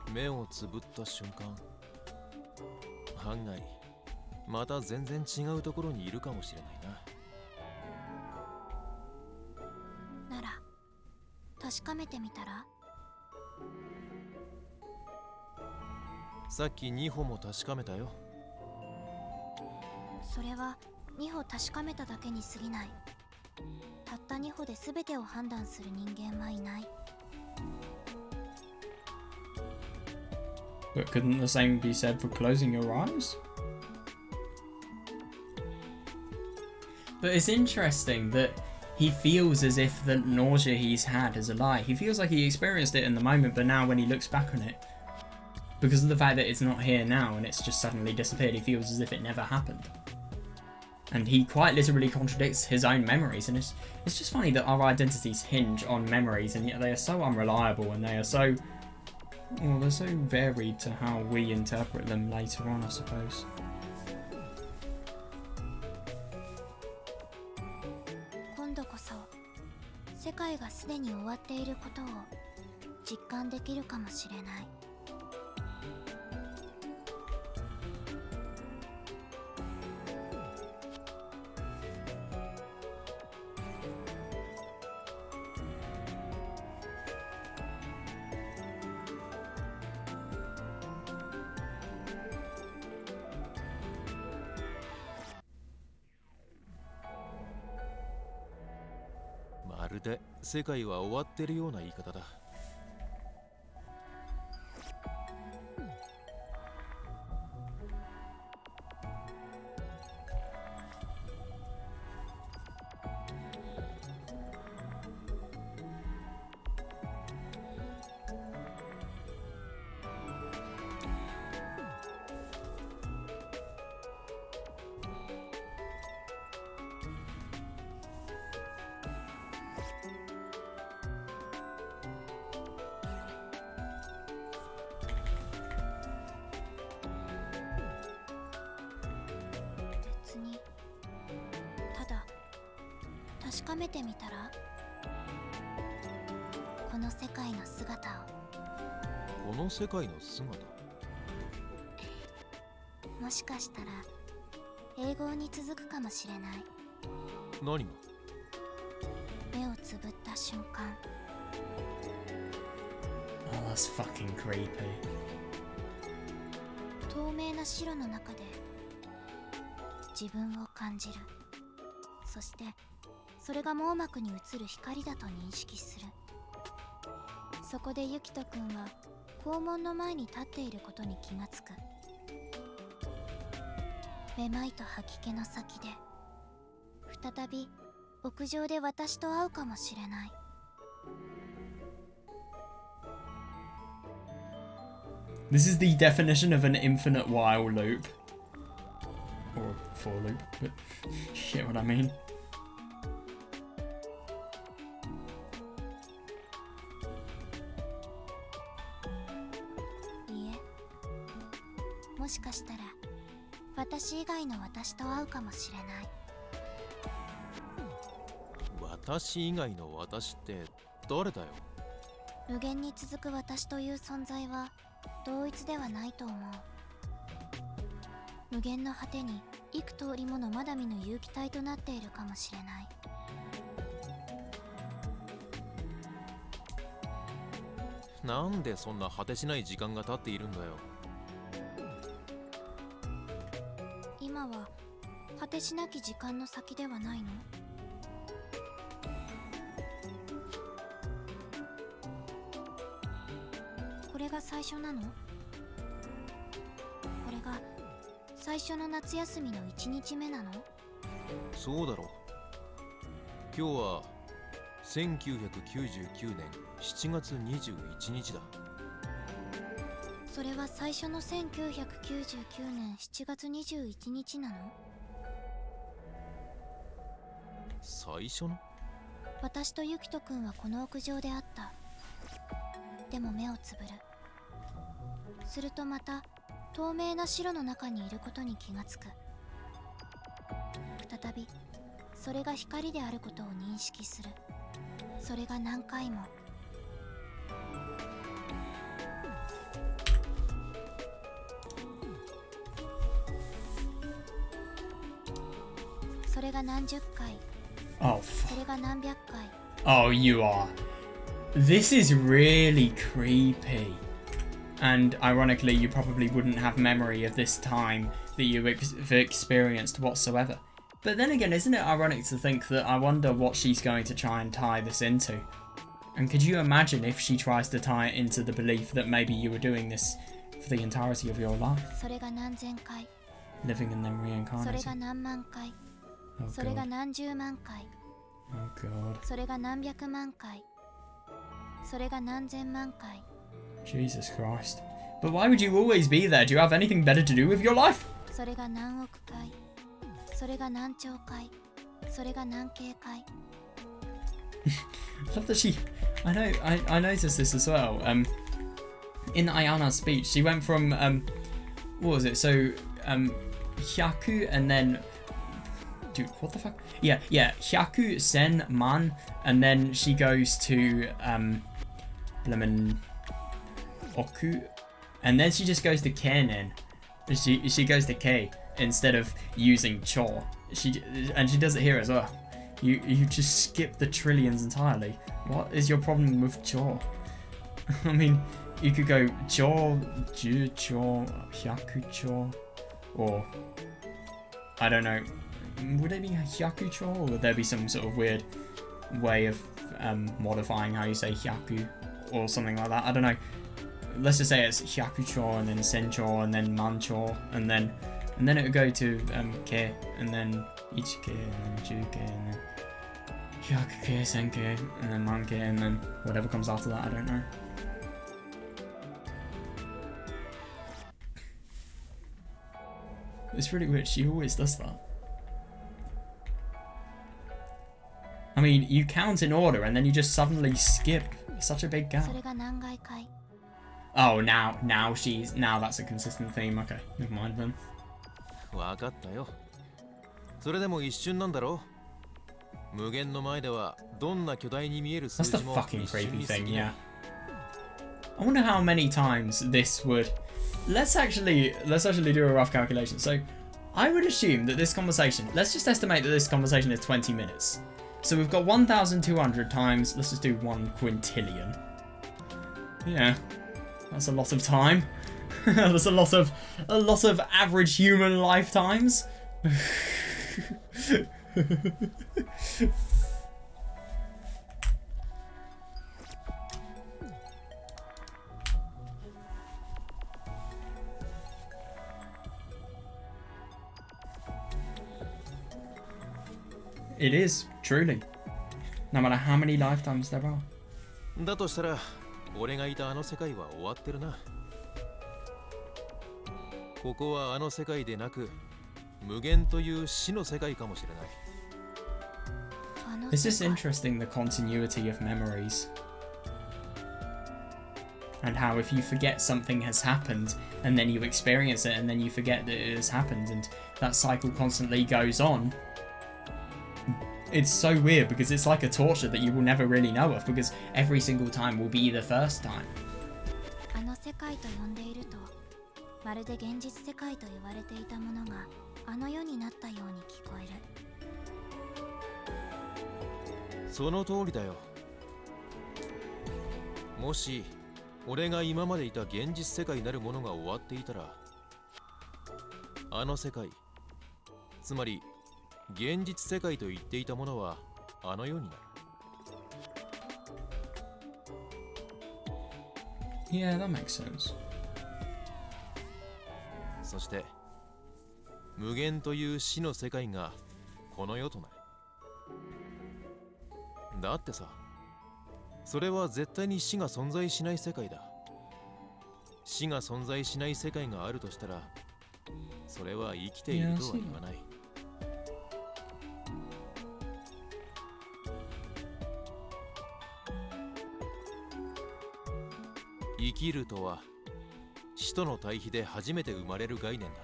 うな。目をつぶった瞬間、案外また全然違うところにいるかもしれないな。なら確かめてみたら？さっき2歩も確かめたよ。それは2歩確かめただけに過ぎない。たった2歩で全てを判断する人間はいない。But couldn't the same be said for closing your eyes? But it's interesting that he feels as if the nausea he's had is a lie. He feels like he experienced it in the moment, but now when he looks back on it, because of the fact that it's not here now and it's just suddenly disappeared, he feels as if it never happened. And he quite literally contradicts his own memories, and it's just funny that our identities hinge on memories, and yet they are so unreliable, and they are so, well, they're so varied to how we interpret them later on, I suppose. 今度こそ世界がすでに終わっていることを実感できるかもしれない。まるで世界は終わってるような言い方だ。別にただ確かめてみたら？この世界の姿を。この世界の姿。もしかしたら英語に続くかもしれない。何が？目をつぶった瞬間。Oh, that's fucking creepy. 透明な白の中で自分を感じる。そしてそれが網膜に映る光だと認識する。そこでユキト君は校門の前に立っていることに気がつく。めまいと吐き気の先で再び屋上で私と会うかもしれない。This is the definition of an infinite while loop. Or for loop, but you get what I mean. いいえ、もしかしたら私以外の私と会うかもしれない。私以外の私って誰だよ。無限に続く私という存在は同一ではないと思う。無限の果てに幾通りものまだ見ぬ有機体となっているかもしれない。なんでそんな果てしない時間が経っているんだよ。今は果てしなき時間の先ではないの？これが最初なの？これが最初の夏休みの1日目なの？そうだろう。今日は1999年7月21日だ。それは最初の1999年7月21日なの？最初の？私とユキト君はこの屋上で会った。でも目をつぶる。するとまた透明な白の中にいることに気がつく。再びそれが光であることを認識する。それが何回も。それが何十回。Oh, それが何百回。 oh, you are. This is really creepy. And ironically, you probably wouldn't have memory of this time that you've experienced whatsoever. But then again, isn't it ironic to think that I wonder what she's going to try and tie this into? And could you imagine if she tries to tie it into the belief that maybe you were doing this for the entirety of your life? それが何千回。 Living and then それが reincarnating? 何万回。 Oh それが god. 何十万回。 Oh god. それが何百万回。それが何千万回。 Jesus Christ. But why would you always be there? Do you have anything better to do with your life? それが何億回。それが何兆回。それが何京回。 I love that she. I noticed this as well. In Ayana's speech, she went from what was it? So hyaku and then. Dude, what the fuck? Yeah, hyaku, sen, man, and then she goes to lemon oku, and then she just goes to kennen. She goes to k instead of using cho. She does it here as well. You just skip the trillions entirely. What is your problem with cho? I mean, you could go cho, ju cho, hyaku cho, or I don't know. Would it be hyaku cho, or would there be some sort of weird way of modifying how you say hyaku or something like that? I don't know. Let's just say it's hyaku cho and then sencho and then mancho and then it would go to ke and then ichike and then juke and then hyaku-ke, senke and then manke and then whatever comes after that, I don't know. It's really weird, she always does that. I mean, you count in order and then you just suddenly skip such a big gap. それが何回回。 Oh, now that's a consistent theme. Okay, never mind then. わかったよ。それでも一瞬なんだろう。無限の前ではどんな巨大に見える数 That's the 字も fucking 一瞬 creepy に過 thing, ぎない yeah. I wonder how many times this would. Let's actually do a rough calculation. So, I would assume that this conversation. Let's just estimate that this conversation is 20 minutes. So we've got 1,200 times. Let's just do 1 quintillion. Yeah, that's a lot of time. That's a lot of average human lifetimes. It is, truly. No matter how many lifetimes there are. だとしたら、俺がいたあの世界は終わってるな。ここはあの世界でなく、無限という死の世界かもしれない。あの It's 世 just 界 interesting the continuity of memories. And how if you forget something has happened and then you experience it and then you forget that it has happened and that cycle constantly goes on. It's so weird because it's like a torture that you will never really know of because every single time will be the first time. あの世界と呼んでいると、まるで現実世界と言われていたものがあの世になったように聞こえる。その通りだよ。もし俺が今までいた現実世界なるものが終わっていたら、あの世界、つまり現実世界と言っていたものはあの世になる。Yeah, that makes sense. そして無限という死の世界がこの世となる。だってさ、それは絶対に死が存在しない世界だ。死が存在しない世界があるとしたら、それは生きているとは言わない。生きるとは死との対比で初めて生まれる概念だ。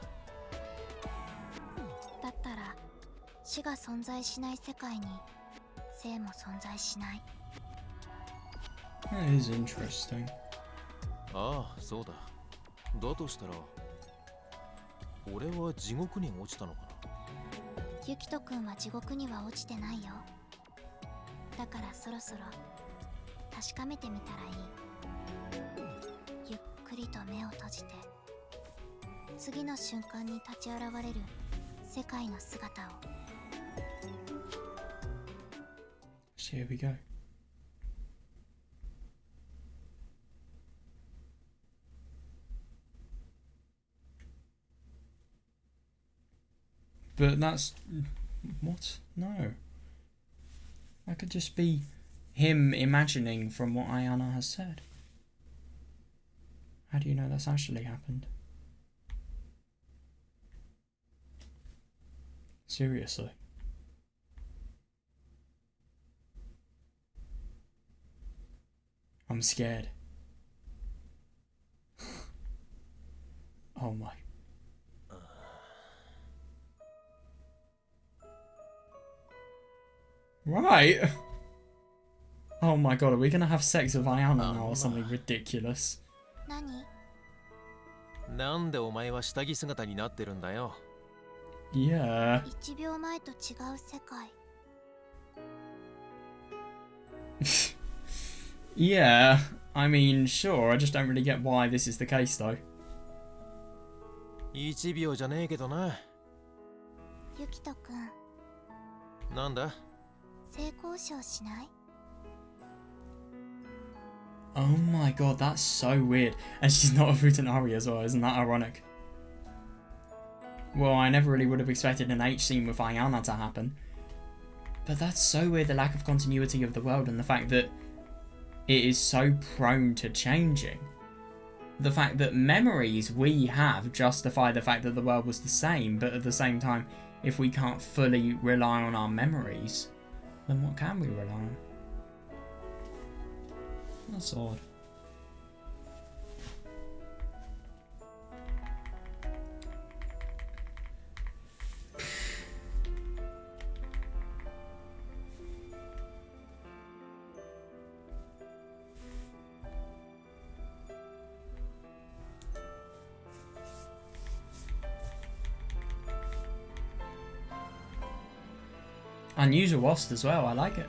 だったら死が存在しない世界に生も存在しない。 That is interesting. ああ、そうだ。だとしたら俺は地獄に落ちたのかな。ユキト君は地獄には落ちてないよ。だからそろそろ確かめてみたらいい。ゆっくりと目を閉じて、次の瞬間に立ち現れる世界の姿を。 So here we go. But that's... what? No. That could just be him imagining from what Ayana has said. How do you know that's actually happened? Seriously. I'm scared. Oh my. Right. Oh my god, are we gonna have sex with Ayana now or something ridiculous? 何？なんでお前は下着姿になってるんだよ。Yeah. 1秒前と違う世界。Yeah, I mean, sure, I just don't really get why this is the case though. 1秒じゃねえけどな。ユキト君、なんだ？性交渉しない？ Oh my god, that's so weird. And she's not a Futanari as well, isn't that ironic? Well, I never really would have expected an H scene with Ayana to happen. But that's so weird, the lack of continuity of the world and the fact that it is so prone to changing. The fact that memories we have justify the fact that the world was the same, but at the same time, if we can't fully rely on our memories, then what can we rely on? That's odd. Unusual wasp as well, I like it.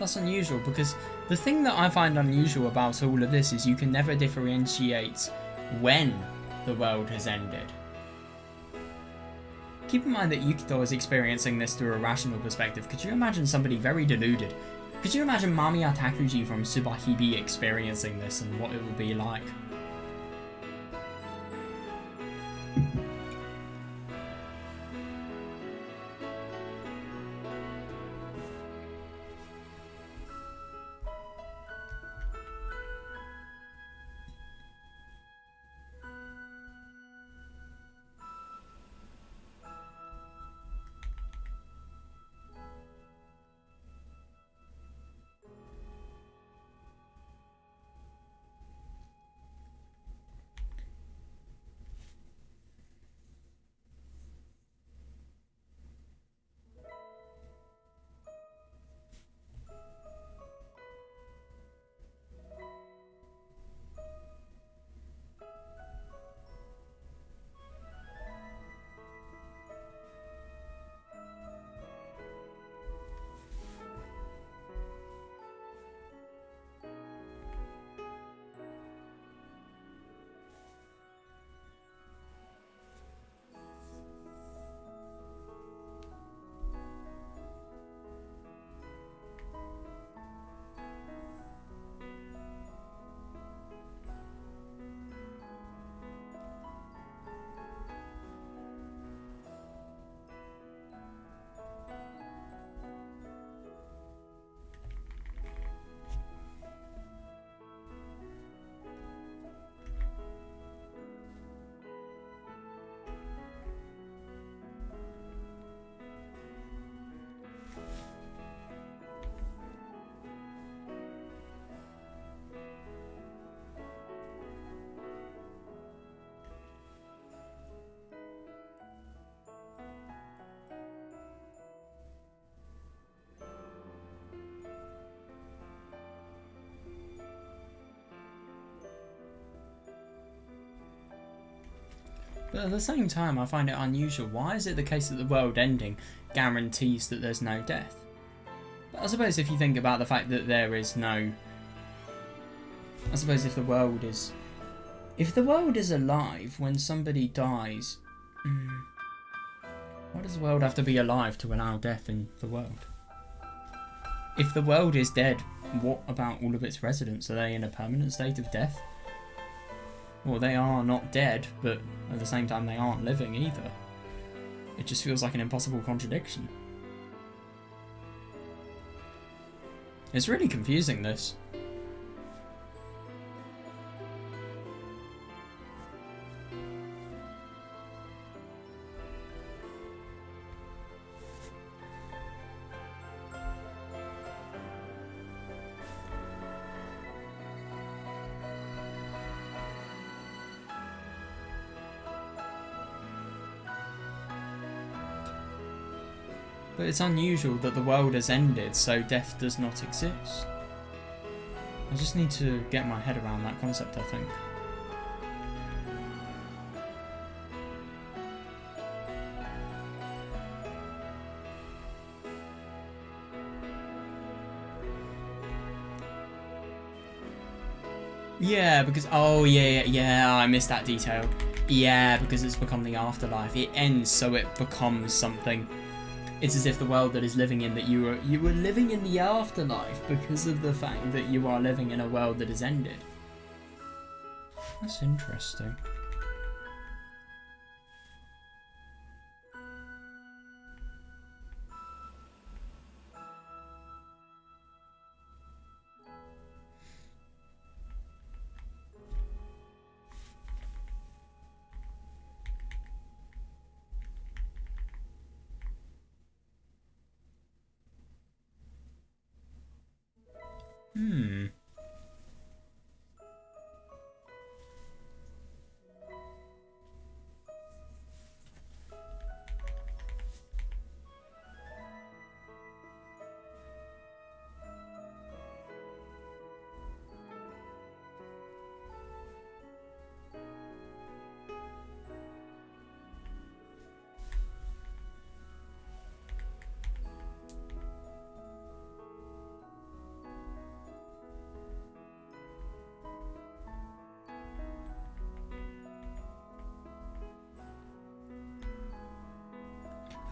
that's unusual, because the thing that I find unusual about all of this is you can never differentiate when the world has ended. Keep in mind that Yukito is experiencing this through a rational perspective. Could you imagine somebody very deluded? Could you imagine Mamiya Takuji from Tsubahibi experiencing this and what it would be like? But at the same time, I find it unusual. Why is it the case that the world ending guarantees that there's no death? But I suppose if you think about the fact that there is no... I suppose if the world is... If the world is alive when somebody dies... Why does the world have to be alive to allow death in the world? If the world is dead, what about all of its residents? Are they in a permanent state of death? Well, they are not dead, but at the same time they aren't living either. It just feels like an impossible contradiction. It's really confusing, this. But it's unusual that the world has ended, so death does not exist. I just need to get my head around that concept, I think. Yeah, because... Oh, yeah, I missed that detail. Yeah, because it's become the afterlife. It ends, so it becomes something... It's as if the world that is living in that you were living in the afterlife because of the fact that you are living in a world that has ended. That's interesting.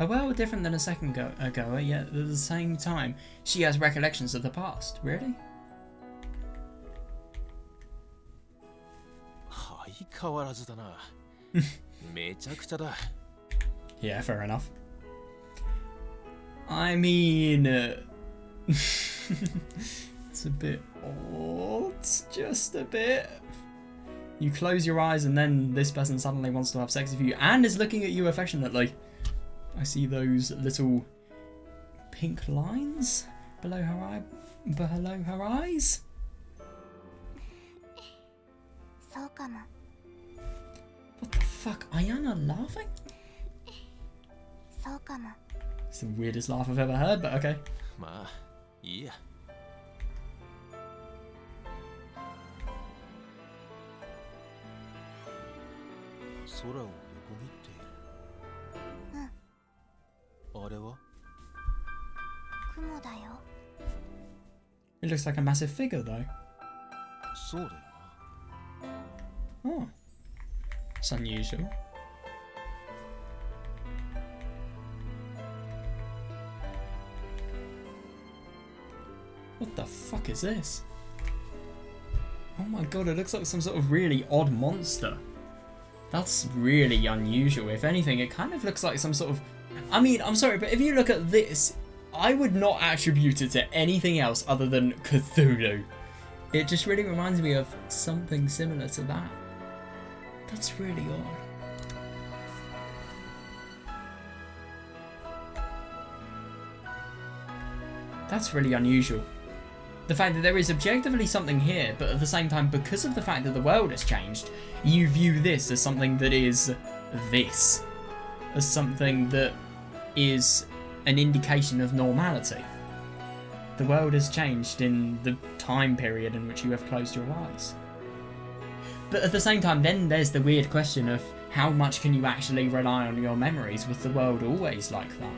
A world different than a second goer, yet at the same time, she has recollections of the past. Really? 相変わらずだな。めちゃくちゃだ。Yeah, fair enough. I mean, it's a bit odd, just a bit. You close your eyes and then this person suddenly wants to have sex with you and is looking at you affectionately. I see those little pink lines below her eyes. そうかも。 What the fuck? Ayana laughing? そうかも。 It's the weirdest laugh I've ever heard, but okay. まあ、いいや。空を横切っている。あれは？雲だよ。 It looks like a massive figure though. そうだよな。 Oh. It's unusual. What the fuck is this? Oh my god, it looks like some sort of really odd monster. That's really unusual. If anything, it kind of looks like some sort of... I mean, I'm sorry, but if you look at this, I would not attribute it to anything else other than Cthulhu. It just really reminds me of something similar to that. That's really odd. That's really unusual. The fact that there is objectively something here, but at the same time, because of the fact that the world has changed, you view this as something that is this. As something that is an indication of normality. The world has changed in the time period in which you have closed your eyes. But at the same time, then there's the weird question of how much can you actually rely on your memories with the world always like that?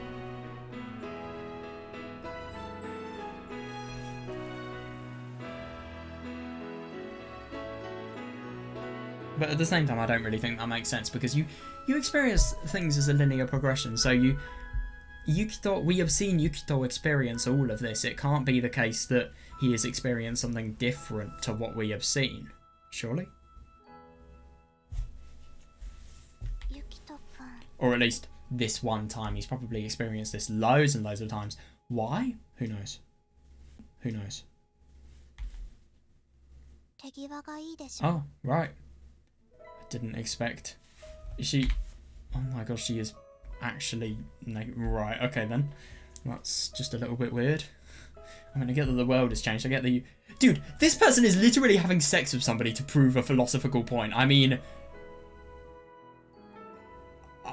But at the same time, I don't really think that makes sense because you experience things as a linear progression. So we have seen Yukito experience all of this. It can't be the case that he has experienced something different to what we have seen, surely? Or at least this one time. He's probably experienced this loads and loads of times. Why? Who knows? Who knows? Oh, right. I didn't expect. She... Oh my gosh, she is actually... Right, okay then. That's just a little bit weird. I mean, I get that the world has changed. I get that you... Dude, this person is literally having sex with somebody to prove a philosophical point. I mean...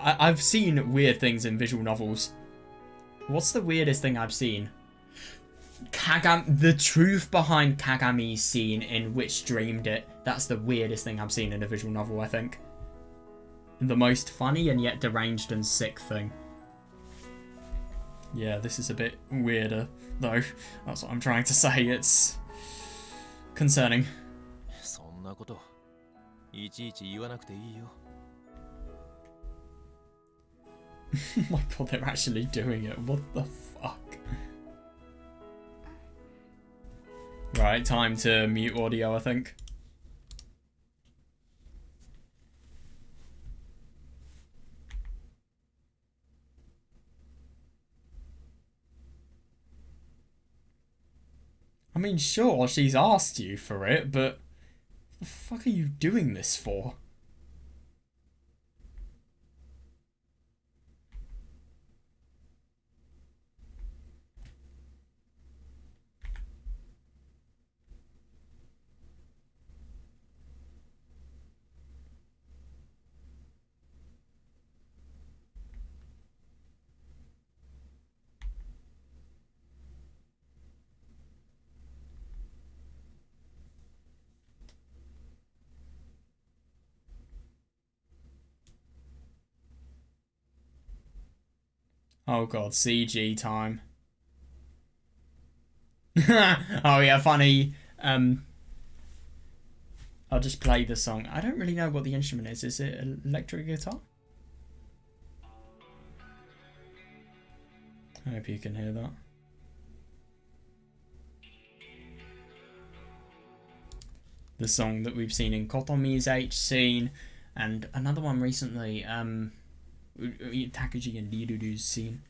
I've seen weird things in visual novels. What's the weirdest thing I've seen? The truth behind Kagami's scene in Which Dreamed It. That's the weirdest thing I've seen in a visual novel, I think. The most funny and yet deranged and sick thing. Yeah, this is a bit weirder, though. That's what I'm trying to say. It's concerning. そんなこと、いちいち言わなくていいよ。Oh my god, they're actually doing it. What the fuck? Right, time to mute audio, I think. I mean, sure, she's asked you for it, but what the fuck are you doing this for? Oh god, CG time. Oh yeah, funny. I'll just play the song. I don't really know what the instrument is. Is it electric guitar? I hope you can hear that. The song that we've seen in Kotomi's H scene, and another one recently, Takuji and Riruru's scene.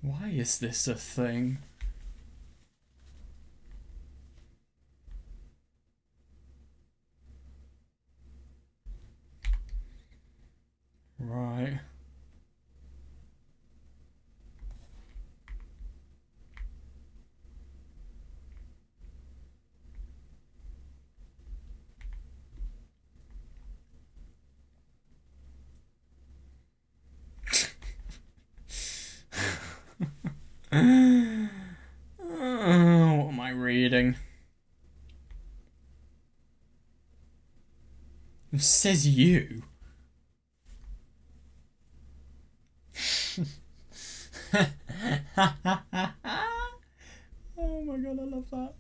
Why is this a thing? Right. What am I reading? It says you. Oh my god, I love that.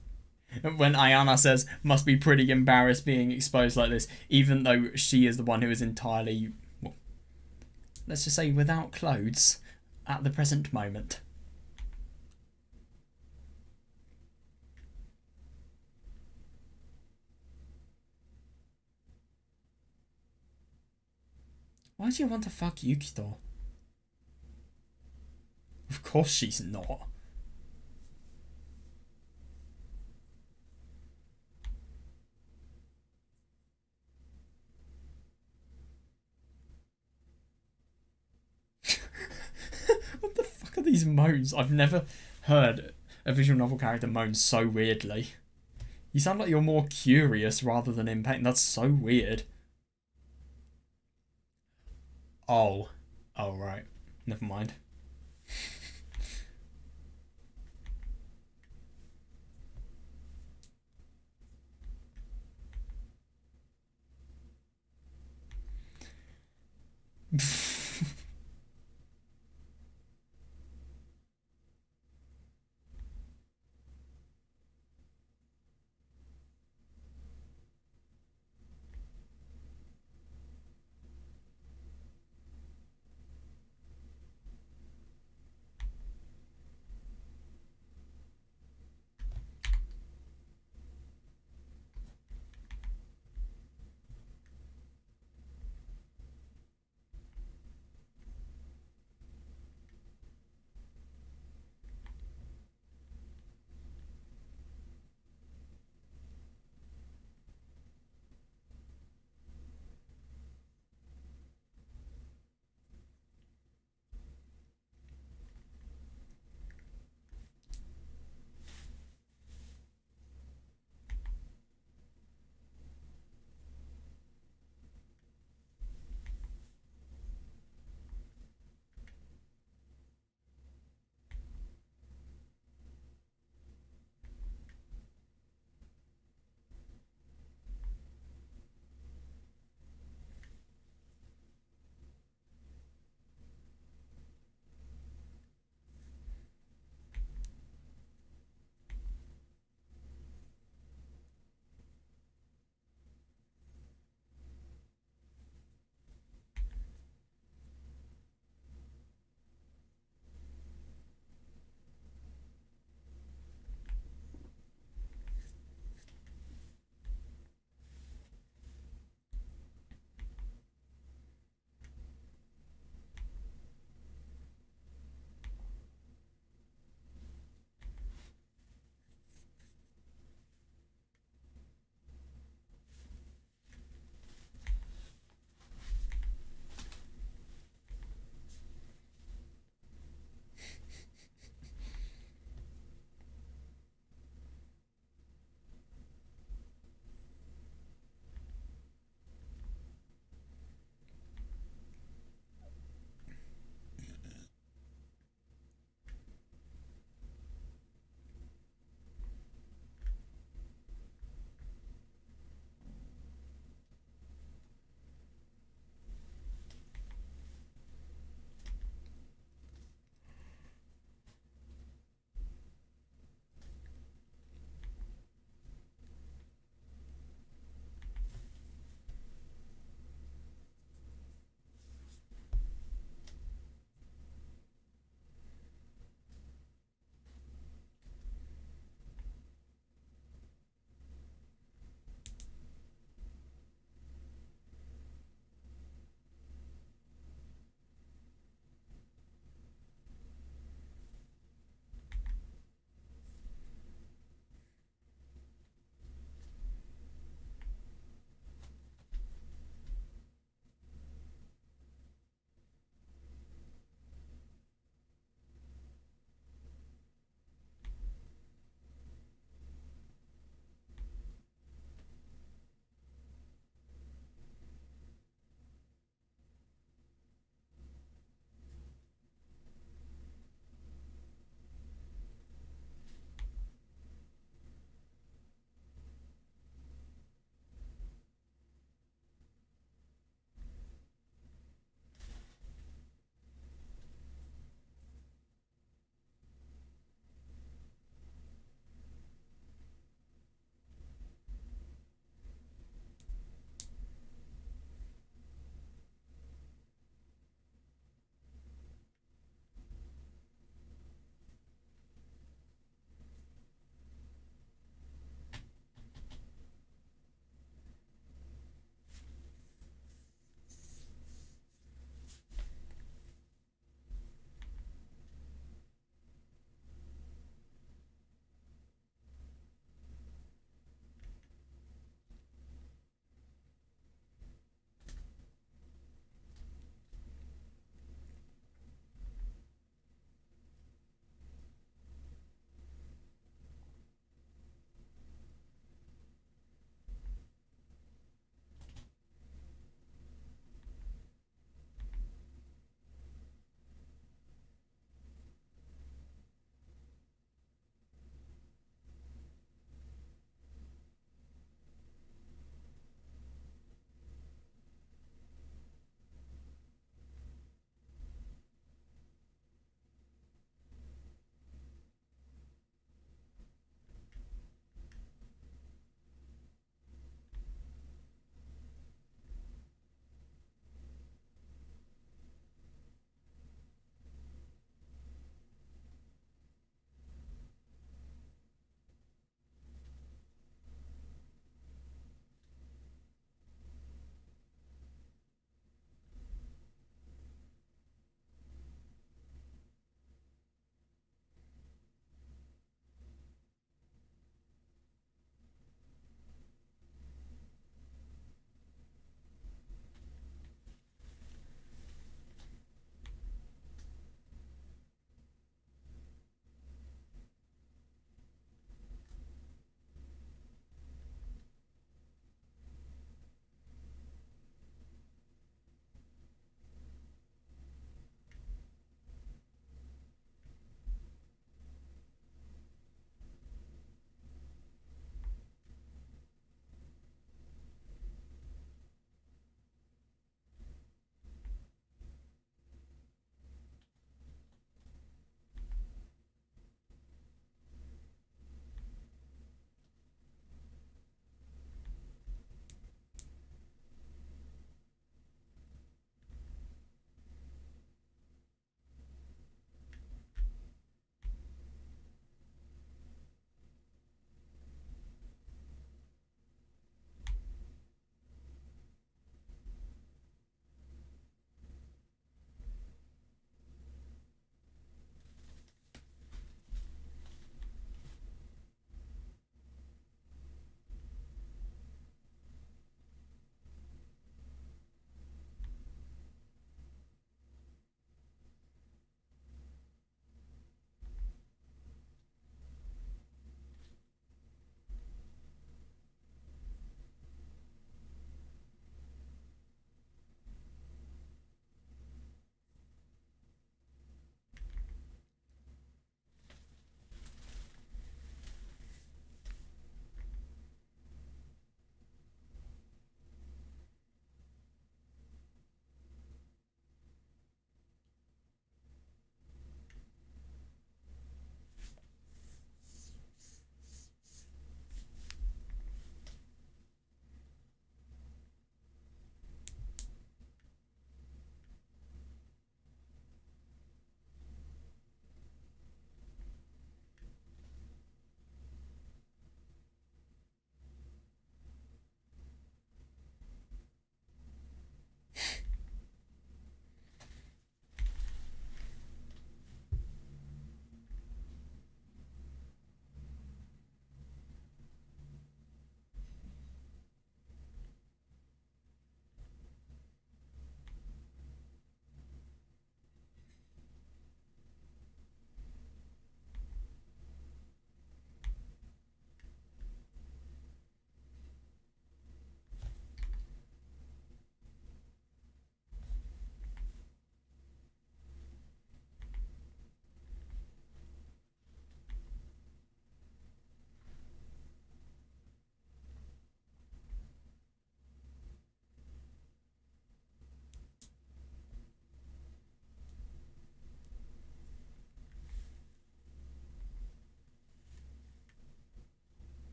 When Ayana says, must be pretty embarrassed being exposed like this, even though she is the one who is entirely, well, let's just say, without clothes at the present moment. Why do you want to fuck Yukito? Of course she's not. What the fuck are these moans? I've never heard a visual novel character moan so weirdly. You sound like you're more curious rather than in pain. That's so weird. Oh. Oh, right. Never mind.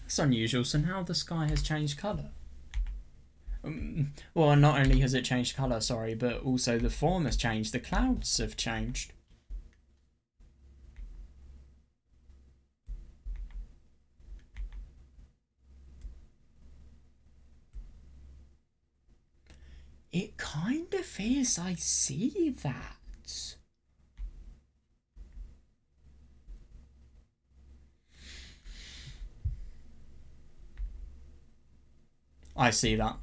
That's unusual. So now the sky has changed colour. Well, not only has it changed colour, sorry, but also the form has changed. The clouds have changed. It kind of is. I see that. I see that.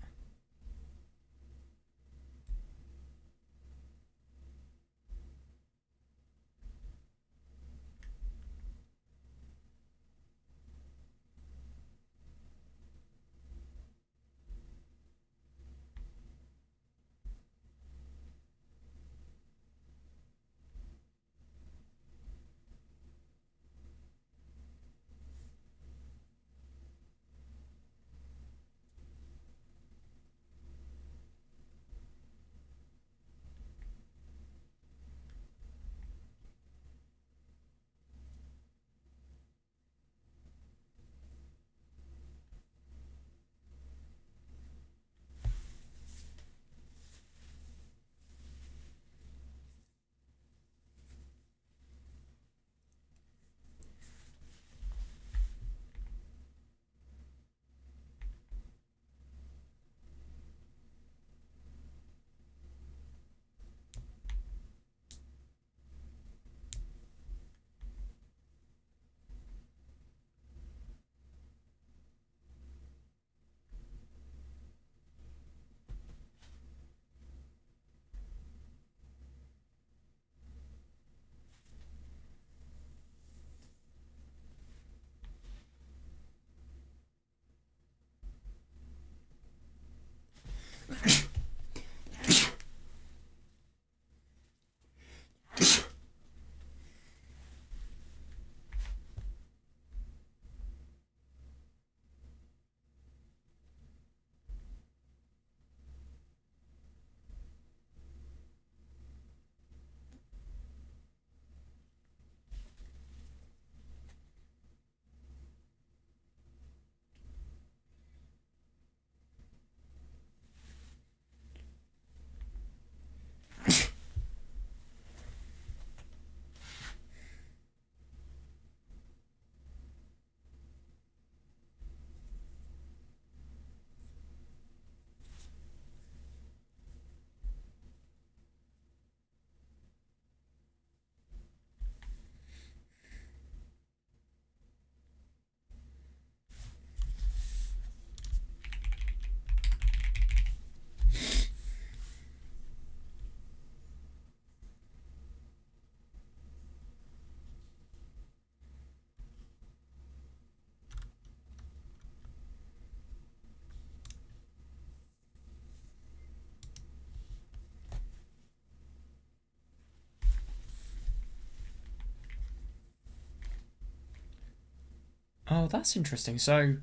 Oh, that's interesting. So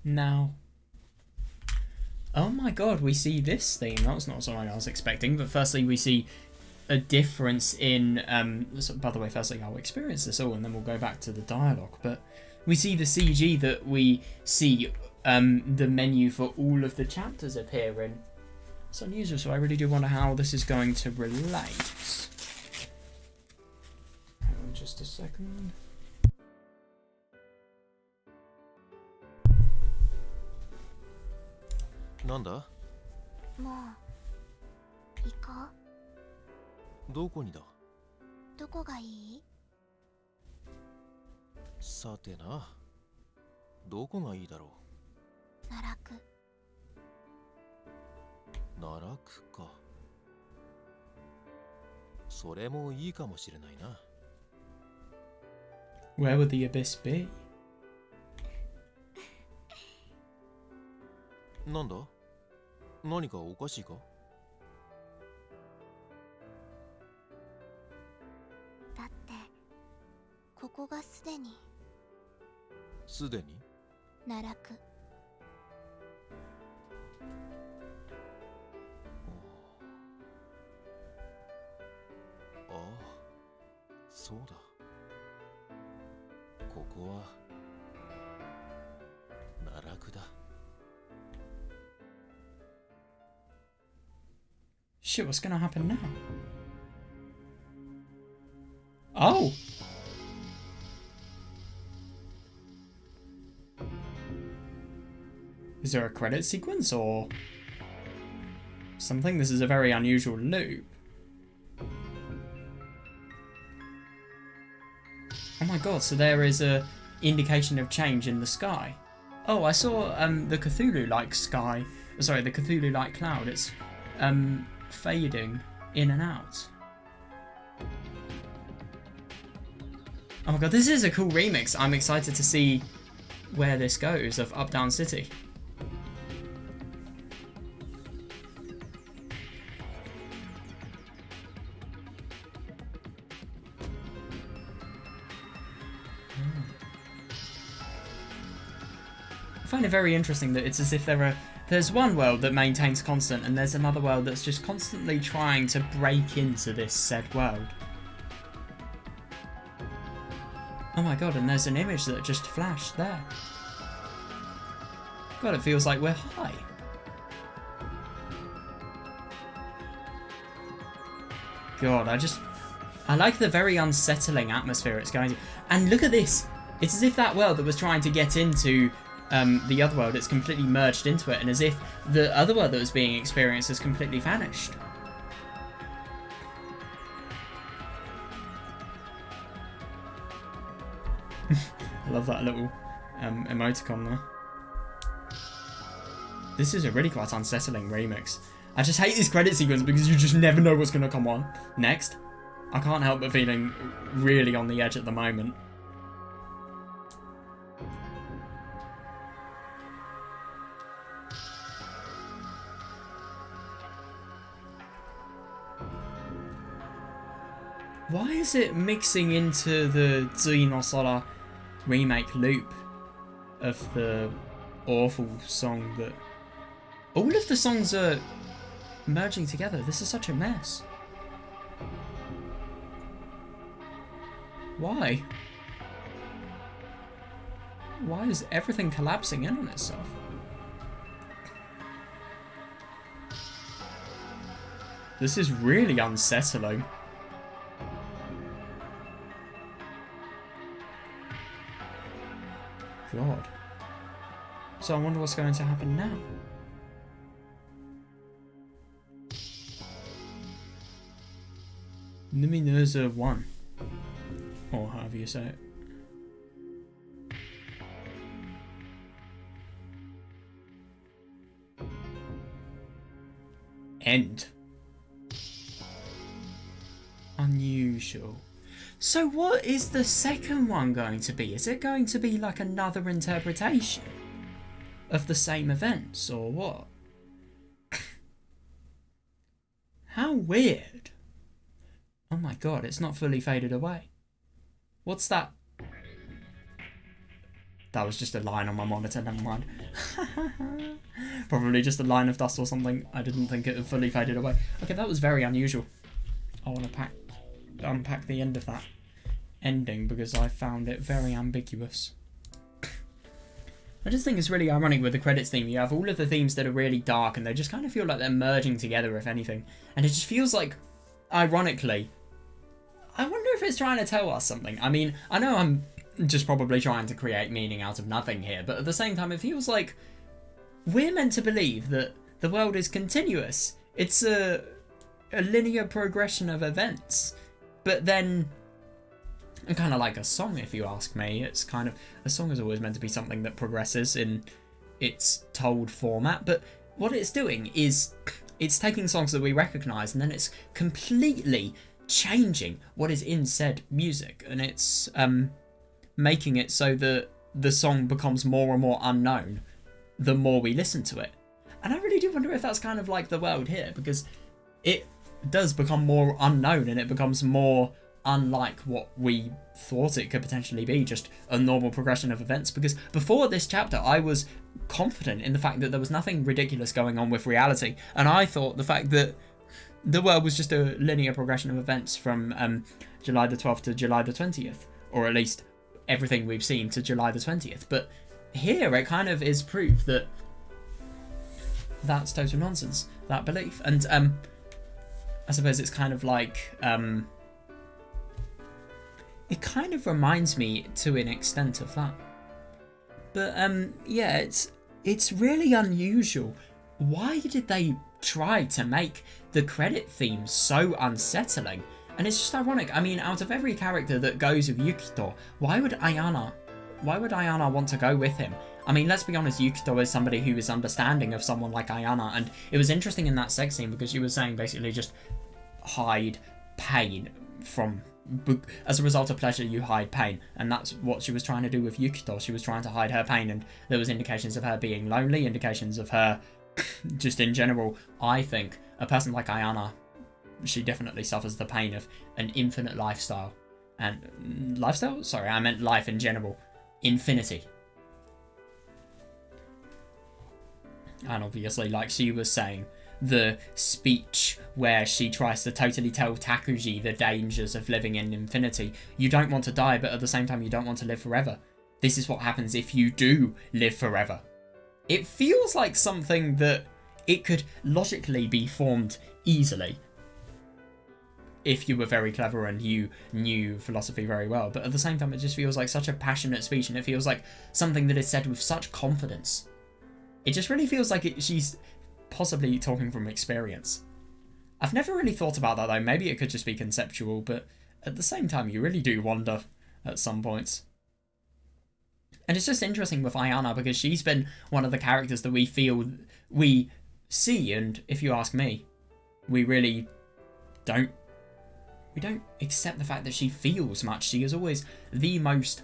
now, oh my god, we see this theme. That was not something I was expecting. But firstly, we see a difference in. So, by the way, firstly, I'll experience this all, and then we'll go back to the dialogue. But we see the CG that we see the menu for all of the chapters appear in. It's unusual, so I really do wonder how this is going to relate. Hang on just a second. Nanda? もう行こどこにだ? う。どこがいい？さてな。どこがいいだろう。奈落。奈落か。それもいいかもしれないな。Where would the abyss be? なんだ? 何かおかしいか? だってここがすでに。すでに? 奈落。ああ、そうだ。ここは逆だ。 Shit, what's gonna happen now? Oh! Is there a credit sequence or something? This is a very unusual loop. Oh my god, so there is a indication of change in the sky. Oh, I saw the Cthulhu-like sky. Sorry, the Cthulhu-like cloud. It's fading in and out. Oh my god, this is a cool remix. I'm excited to see where this goes of Up Down City. I find it very interesting that it's as if there's one world that maintains constant and there's another world that's just constantly trying to break into this said world. Oh my god, and there's an image that just flashed there. God, it feels like we're high. God, I like the very unsettling atmosphere it's going to. And look at this! It's as if that world that was trying to get into the other world, it's completely merged into it, and as if the other world that was being experienced has completely vanished. I love that little emoticon there. This is a really quite unsettling remix. I just hate this credit sequence because you just never know what's going to come on next. I can't help but feeling really on the edge at the moment. Why is it mixing into the Tsui no Sora remake loop of the awful song that... All of the songs are merging together. This is such a mess. Why? Why is everything collapsing in on itself? This is really unsettling. God. So I wonder what's going to happen now. Numinöse I. Or however you say it. End. Unusual. So what is the second one going to be? Is it going to be like another interpretation of the same events, or what? How weird. Oh my god, it's not fully faded away. What's that? That was just a line on my monitor, never mind. Probably just a line of dust or something. I didn't think it had fully faded away. Okay, that was very unusual. I want to unpack the end of that ending because I found it very ambiguous. I just think it's really ironic with the credits theme. You have all of the themes that are really dark and they just kind of feel like they're merging together, if anything. And it just feels like, ironically, I wonder if it's trying to tell us something. I mean, I know I'm just probably trying to create meaning out of nothing here, but at the same time it feels like we're meant to believe that the world is continuous. It's a linear progression of events. But then, kind of like a song, if you ask me, it's kind of, a song is always meant to be something that progresses in its told format, but what it's doing is it's taking songs that we recognise and then it's completely changing what is in said music, and it's making it so that the song becomes more and more unknown the more we listen to it. And I really do wonder if that's kind of like the world here, because it does become more unknown and it becomes more unlike what we thought it could potentially be, just a normal progression of events. Because before this chapter I was confident in the fact that there was nothing ridiculous going on with reality, and I thought the fact that the world was just a linear progression of events from July the 12th to July the 20th, or at least everything we've seen to July the 20th. But here it kind of is proof that that's total nonsense, that belief. And I suppose it's kind of like it kind of reminds me to an extent of that. But yeah, it's really unusual. Why did they try to make the credit theme so unsettling? And it's just ironic. I mean, out of every character that goes with Yukito, why would Ayana want to go with him? I mean, let's be honest, Yukito is somebody who is understanding of someone like Ayana, and it was interesting in that sex scene because she was saying basically just hide pain from... As a result of pleasure, you hide pain, and that's what she was trying to do with Yukito. She was trying to hide her pain, and there was indications of her being lonely, indications of her just in general. I think a person like Ayana, she definitely suffers the pain of an infinite lifestyle. And lifestyle? Sorry, I meant life in general. Infinity. And obviously, like she was saying, the speech where she tries to totally tell Takuji the dangers of living in infinity. You don't want to die, but at the same time you don't want to live forever. This is what happens if you do live forever. It feels like something that it could logically be formed easily if you were very clever and you knew philosophy very well, but at the same time it just feels like such a passionate speech, and it feels like something that is said with such confidence. It just really feels like she's possibly talking from experience. I've never really thought about that though. Maybe it could just be conceptual, but at the same time you really do wonder at some points. And it's just interesting with Ayana because she's been one of the characters that we see, and if you ask me, we don't accept the fact that she feels much. She is always the most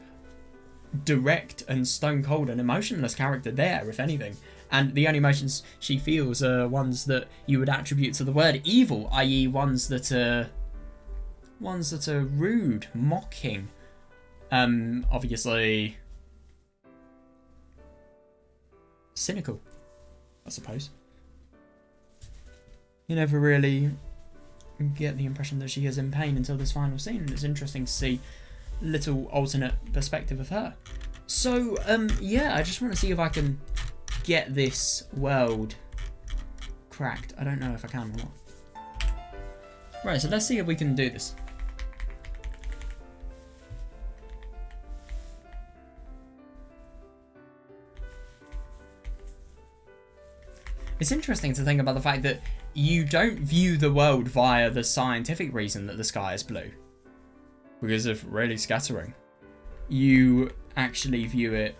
direct and stone cold and emotionless character there, if anything. And the only emotions she feels are ones that you would attribute to the word evil, i.e. ones that are rude, mocking, obviously cynical, I suppose. You never really get the impression that she is in pain until this final scene, and it's interesting to see little alternate perspective of her. So yeah, I just want to see if I can get this world cracked. I don't know if I can or not. Right, so let's see if we can do this. It's interesting to think about the fact that you don't view the world via the scientific reason that the sky is blue, because of really scattering. You actually view it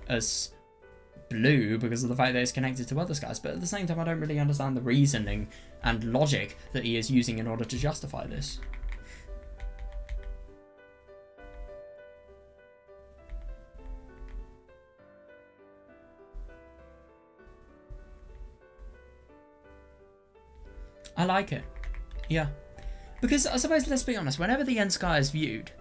as blue because of the fact that it's connected to other skies, but at the same time I don't really understand the reasoning and logic that he is using in order to justify this. I like it, yeah, because I suppose, let's be honest, whenever the end sky is viewed,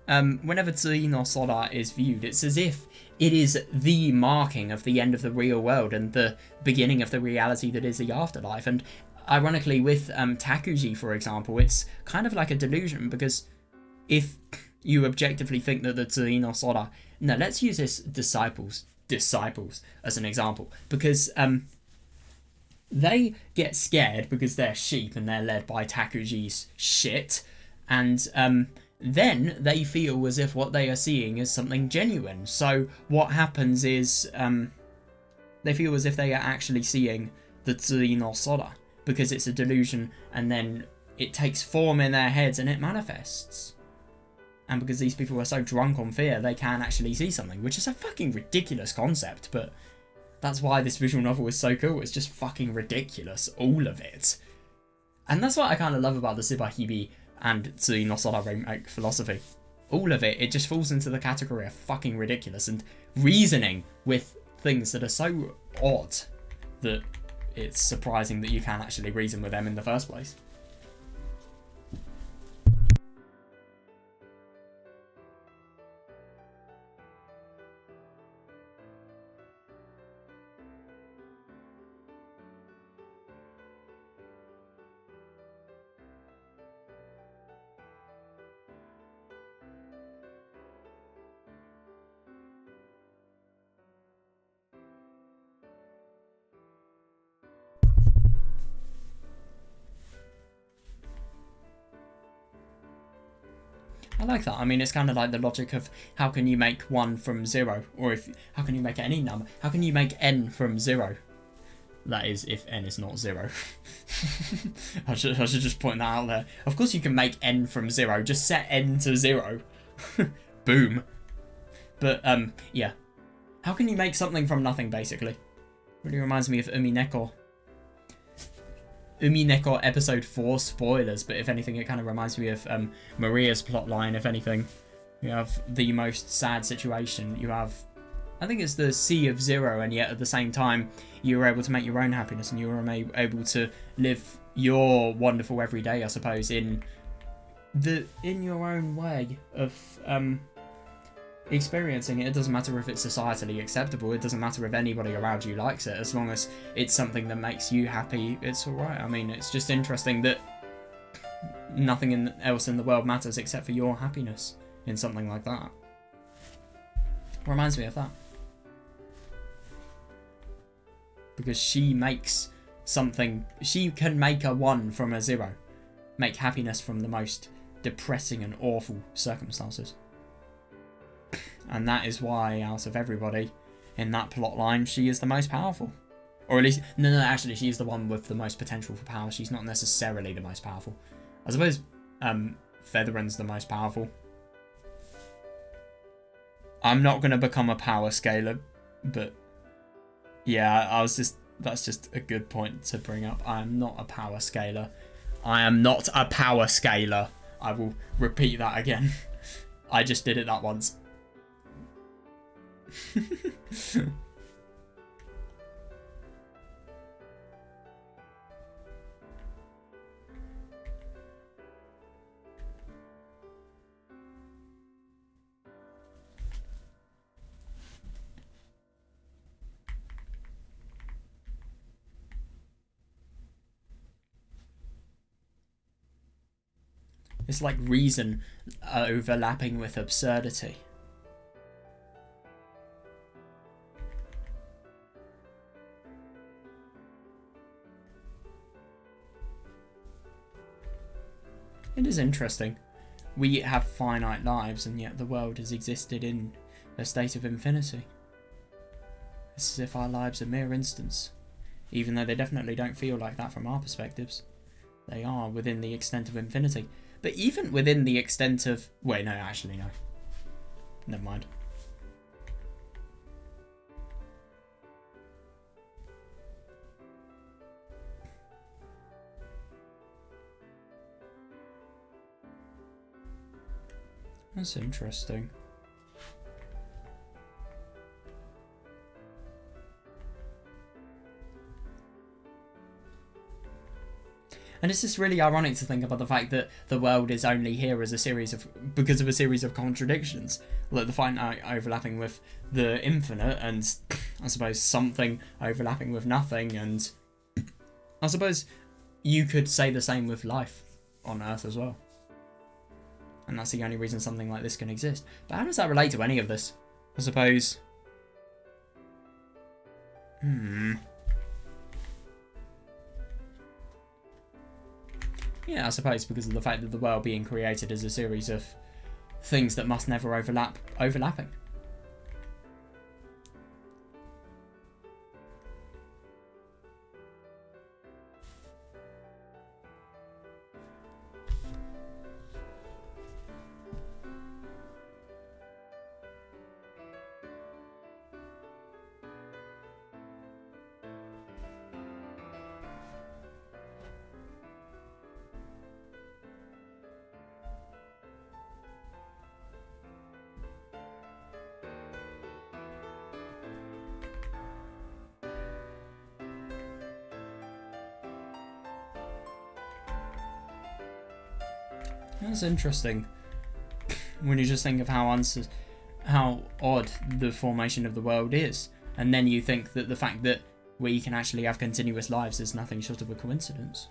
whenever Tsui no Sora is viewed, it's as if it is the marking of the end of the real world and the beginning of the reality that is the afterlife. And ironically, with Takuji, for example, it's kind of like a delusion, because if you objectively think that the Tsui no Sora... No, let's use this disciples as an example, because they get scared because they're sheep and they're led by Takuji's shit, and then they feel as if what they are seeing is something genuine. So what happens is they feel as if they are actually seeing the Tsui no Sora, because it's a delusion, and then it takes form in their heads and it manifests. And because these people are so drunk on fear, they can actually see something, which is a fucking ridiculous concept, but that's why this visual novel is so cool. It's just fucking ridiculous, all of it. And that's what I kind of love about the Tsubahime and Tsui no Sora Remake philosophy. All of it, it just falls into the category of fucking ridiculous and reasoning with things that are so odd that it's surprising that you can actually reason with them in the first place. I like that. I mean, it's kind of like the logic of how can you make 1 from 0, or how can you make any number? How can you make n from 0? That is, if n is not 0. I should just point that out there. Of course you can make n from 0. Just set n to 0. Boom. But, yeah. How can you make something from nothing, basically? Really reminds me of Umineko. Umineko episode 4, spoilers, but if anything, it kind of reminds me of Maria's plotline, if anything. You have the most sad situation. You have, I think it's the Sea of Zero, and yet at the same time, you were able to make your own happiness, and you were able to live your wonderful everyday, I suppose, in your own way of experiencing it. It doesn't matter if it's societally acceptable. It doesn't matter if anybody around you likes it. As long as it's something that makes you happy, it's alright. I mean, it's just interesting that nothing else in the world matters except for your happiness in something like that. Reminds me of that. Because she makes something, she can make a 1 from a 0. Make happiness from the most depressing and awful circumstances. And that is why, out of everybody in that plot line, she is the most powerful. Or at least, no, actually, she's the one with the most potential for power. She's not necessarily the most powerful. I suppose Featheren's the most powerful. I'm not going to become a power scaler, but yeah, that's just a good point to bring up. I am not a power scaler. I am not a power scaler. I will repeat that again. I just did it that once. It's like reason overlapping with absurdity. It is interesting. We have finite lives, and yet the world has existed in a state of infinity. It's as if our lives are mere instants, even though they definitely don't feel like that from our perspectives. They are within the extent of infinity. But even within the extent of... Wait, no, actually, no. Never mind. That's interesting. And it's just really ironic to think about the fact that the world is only here as a series of, because of a series of contradictions, like the finite overlapping with the infinite, and I suppose something overlapping with nothing, and I suppose you could say the same with life on Earth as well. And that's the only reason something like this can exist. But how does that relate to any of this? I suppose... Yeah, I suppose because of the fact that the world being created is a series of things that must never overlapping. That's interesting. When you just think of how odd the formation of the world is, and then you think that the fact that we can actually have continuous lives is nothing short of a coincidence.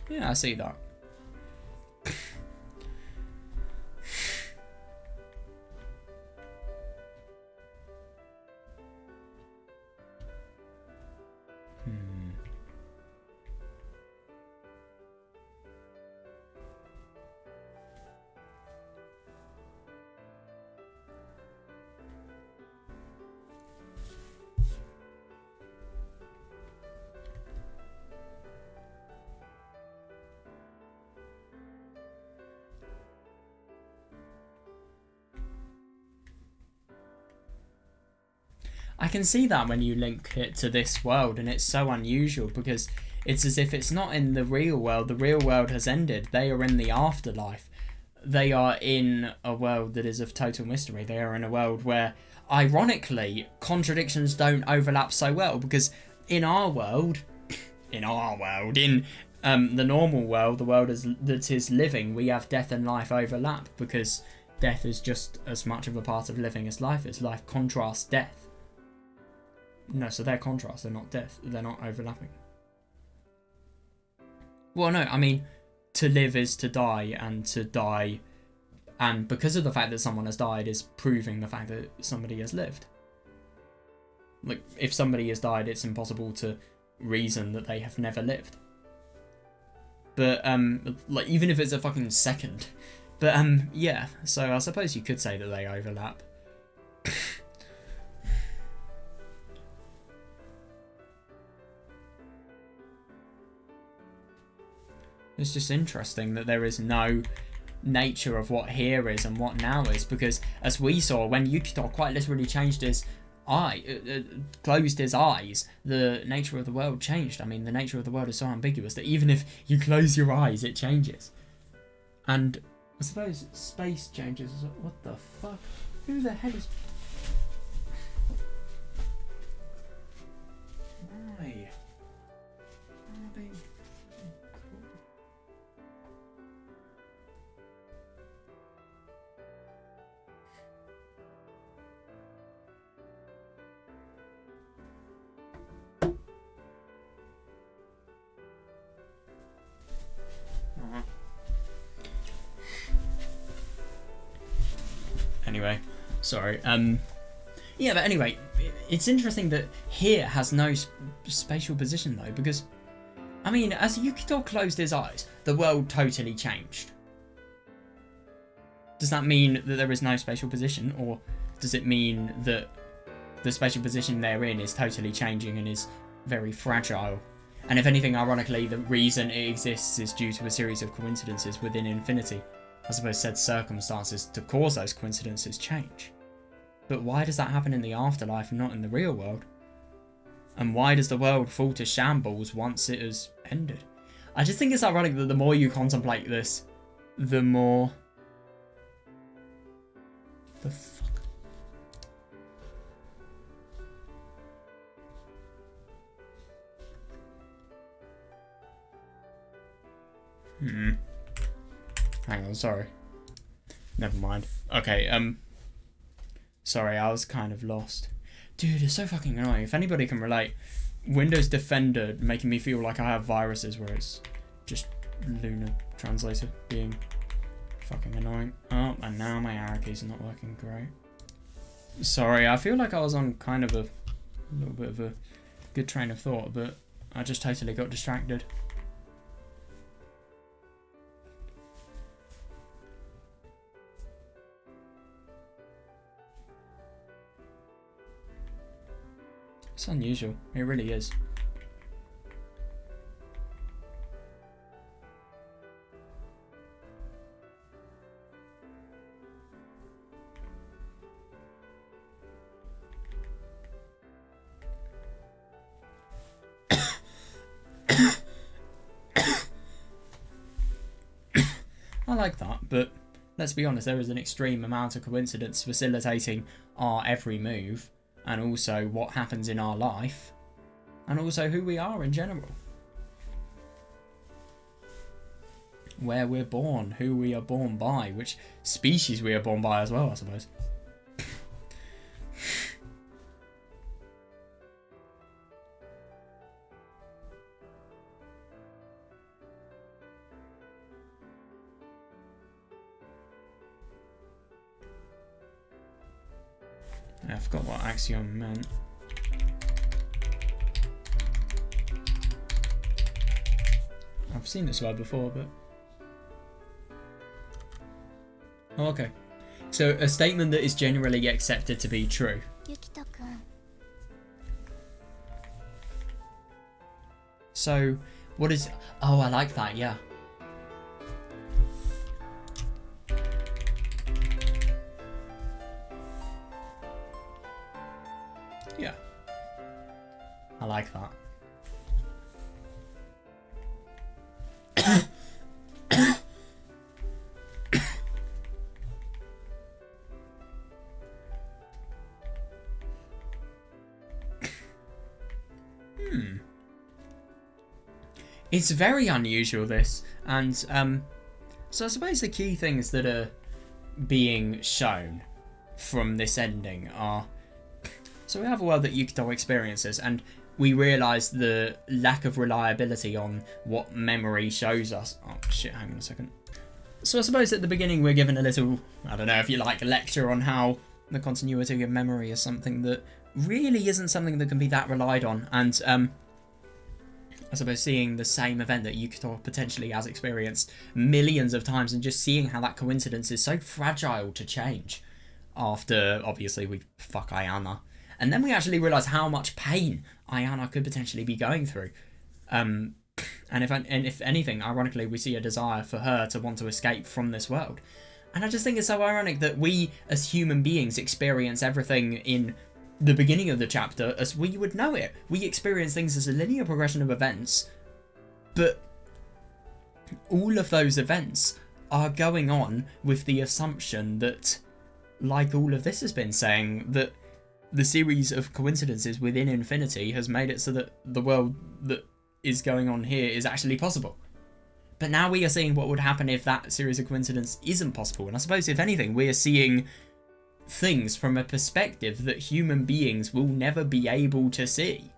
Yeah, I see that. I can see that when you link it to this world, and it's so unusual because it's as if it's not in the real world. The real world has ended. They are in the afterlife. They are in a world that is of total mystery. They are in a world where, ironically, contradictions don't overlap so well, because in our world, in the normal world, the world that is living, we have death and life overlap, because death is just as much of a part of living as life is. Life contrasts death. No, so they're contrasts, they're not death. They're not overlapping. Well, no, I mean, to live is to die, and to die, and because of the fact that someone has died, is proving the fact that somebody has lived. Like, if somebody has died, it's impossible to reason that they have never lived. But, like, even if it's a fucking second. But, yeah, so I suppose you could say that they overlap. It's just interesting that there is no nature of what here is and what now is, because as we saw, when Yukito quite literally changed his closed his eyes, the nature of the world changed. I mean, the nature of the world is so ambiguous that even if you close your eyes, it changes. And I suppose space changes. What the fuck? Who the hell is... Why? Are they... Anyway, sorry. Yeah, but anyway, it's interesting that here has no spatial position though, because, I mean, as Yukito closed his eyes, the world totally changed. Does that mean that there is no spatial position, or does it mean that the spatial position they're in is totally changing and is very fragile? And if anything, ironically, the reason it exists is due to a series of coincidences within infinity. I suppose said circumstances to cause those coincidences change. But why does that happen in the afterlife and not in the real world? And why does the world fall to shambles once it has ended? I just think it's ironic that the more you contemplate this, the more... The fuck? Hang on, sorry. Never mind. Okay, sorry, I was kind of lost. Dude, it's so fucking annoying. If anybody can relate, Windows Defender making me feel like I have viruses where it's just Luna Translator being fucking annoying. Oh, and now my arrow keys are not working great. Sorry, I feel like I was on kind of a little bit of a good train of thought, but I just totally got distracted. It's unusual. It really is. I like that, but let's be honest, there is an extreme amount of coincidence facilitating our every move, and also what happens in our life, and also who we are in general. Where we're born, who we are born by, which species we are born by as well, I suppose. I forgot what axiom meant. I've seen this word before, but... Oh, okay. So, a statement that is generally accepted to be true. So, what is... Oh, I like that, yeah. Yeah. I like that. It's very unusual, this, and so I suppose the key things that are being shown from this ending are, so we have a world that Yukito experiences, and we realise the lack of reliability on what memory shows us. Oh shit, hang on a second. So I suppose at the beginning we're given a little, I don't know if you like, a lecture on how the continuity of memory is something that really isn't something that can be that relied on, and I suppose seeing the same event that Yukito potentially has experienced millions of times, and just seeing how that coincidence is so fragile to change after, obviously, we fuck Ayana. And then we actually realise how much pain Ayana could potentially be going through. And if anything, ironically, we see a desire for her to want to escape from this world. And I just think it's so ironic that we, as human beings, experience everything in the beginning of the chapter as we would know it. We experience things as a linear progression of events, but all of those events are going on with the assumption that, like all of this has been saying, that the series of coincidences within infinity has made it so that the world that is going on here is actually possible. But now we are seeing what would happen if that series of coincidences isn't possible, and I suppose, if anything, we are seeing things from a perspective that human beings will never be able to see.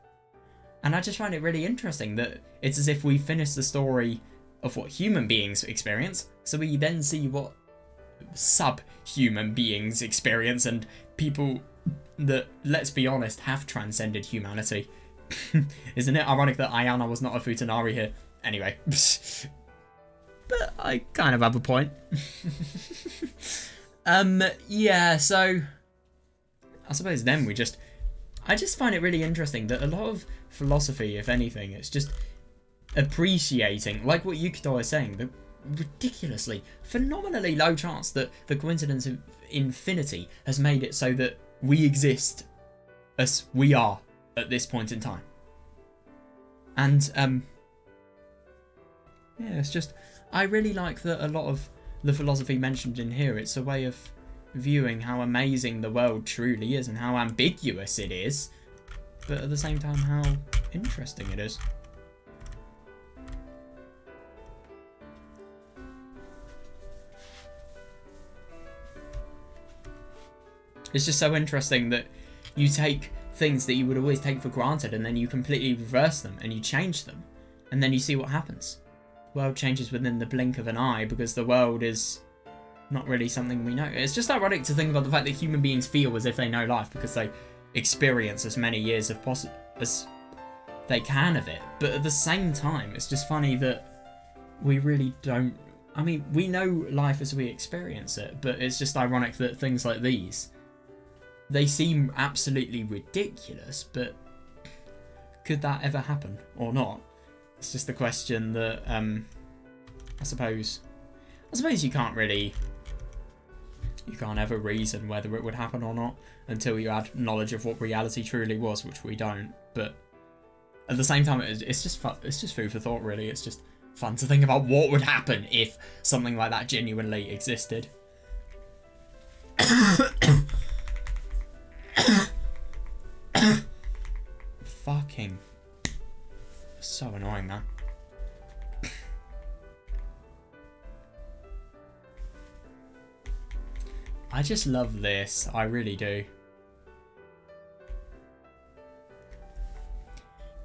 And I just find it really interesting that it's as if we finish the story of what human beings experience, so we then see what subhuman beings experience, and people that, let's be honest, have transcended humanity. Isn't it ironic that Ayana was not a Futanari here? Anyway. But I kind of have a point. Yeah, so I suppose then I just find it really interesting that a lot of philosophy, if anything, it's just appreciating, like what Yukito is saying, the ridiculously, phenomenally low chance that the coincidence of infinity has made it so that we exist as we are at this point in time. And yeah, it's just, I really like that a lot of the philosophy mentioned in here, it's a way of viewing how amazing the world truly is and how ambiguous it is, but at the same time how interesting it is. It's just so interesting that you take things that you would always take for granted and then you completely reverse them and you change them, and then you see what happens. The world changes within the blink of an eye because the world is not really something we know. It's just ironic to think about the fact that human beings feel as if they know life because they experience as many years as they can of it. But at the same time, it's just funny that we really don't. I mean, we know life as we experience it, but it's just ironic that things like these, they seem absolutely ridiculous, but could that ever happen or not? It's just a question that I suppose you can't ever reason whether it would happen or not until you had knowledge of what reality truly was, which we don't. But at the same time, it's just fun. It's just food for thought, really. It's just fun to think about what would happen if something like that genuinely existed. Fucking so annoying, man. I just love this. I really do.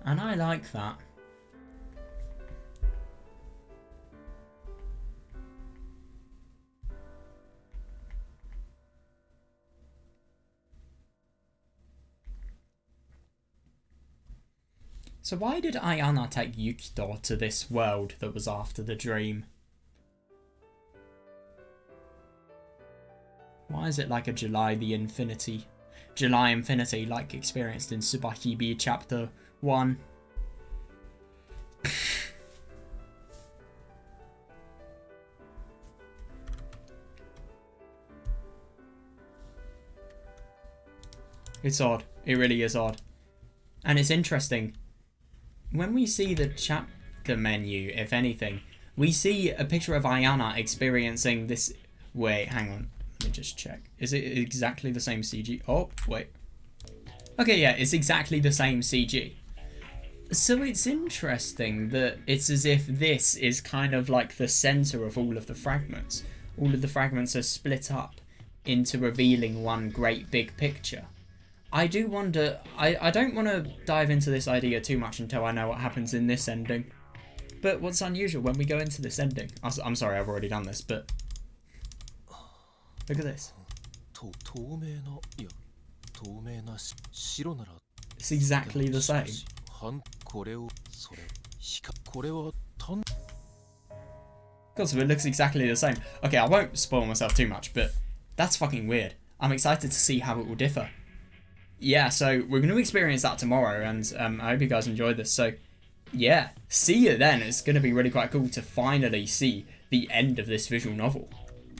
And I like that. So why did Ayana take Yukito to this world that was after the dream? Why is it like a July Infinity like experienced in Tsubahibi Chapter 1? It's odd. It really is odd. And it's interesting, when we see the chapter menu, if anything, we see a picture of Ayana experiencing this... Wait, hang on. Let me just check. Is it exactly the same CG? Oh, wait. Okay, yeah, it's exactly the same CG. So it's interesting that it's as if this is kind of like the center of all of the fragments. All of the fragments are split up into revealing one great big picture. I do wonder... I don't want to dive into this idea too much until I know what happens in this ending. But what's unusual when we go into this ending... I'm sorry, I've already done this, but... Look at this. It's exactly the same. God, so it looks exactly the same. Okay, I won't spoil myself too much, but that's fucking weird. I'm excited to see how it will differ. Yeah, so we're going to experience that tomorrow, and I hope you guys enjoyed this. So, yeah, see you then. It's going to be really quite cool to finally see the end of this visual novel.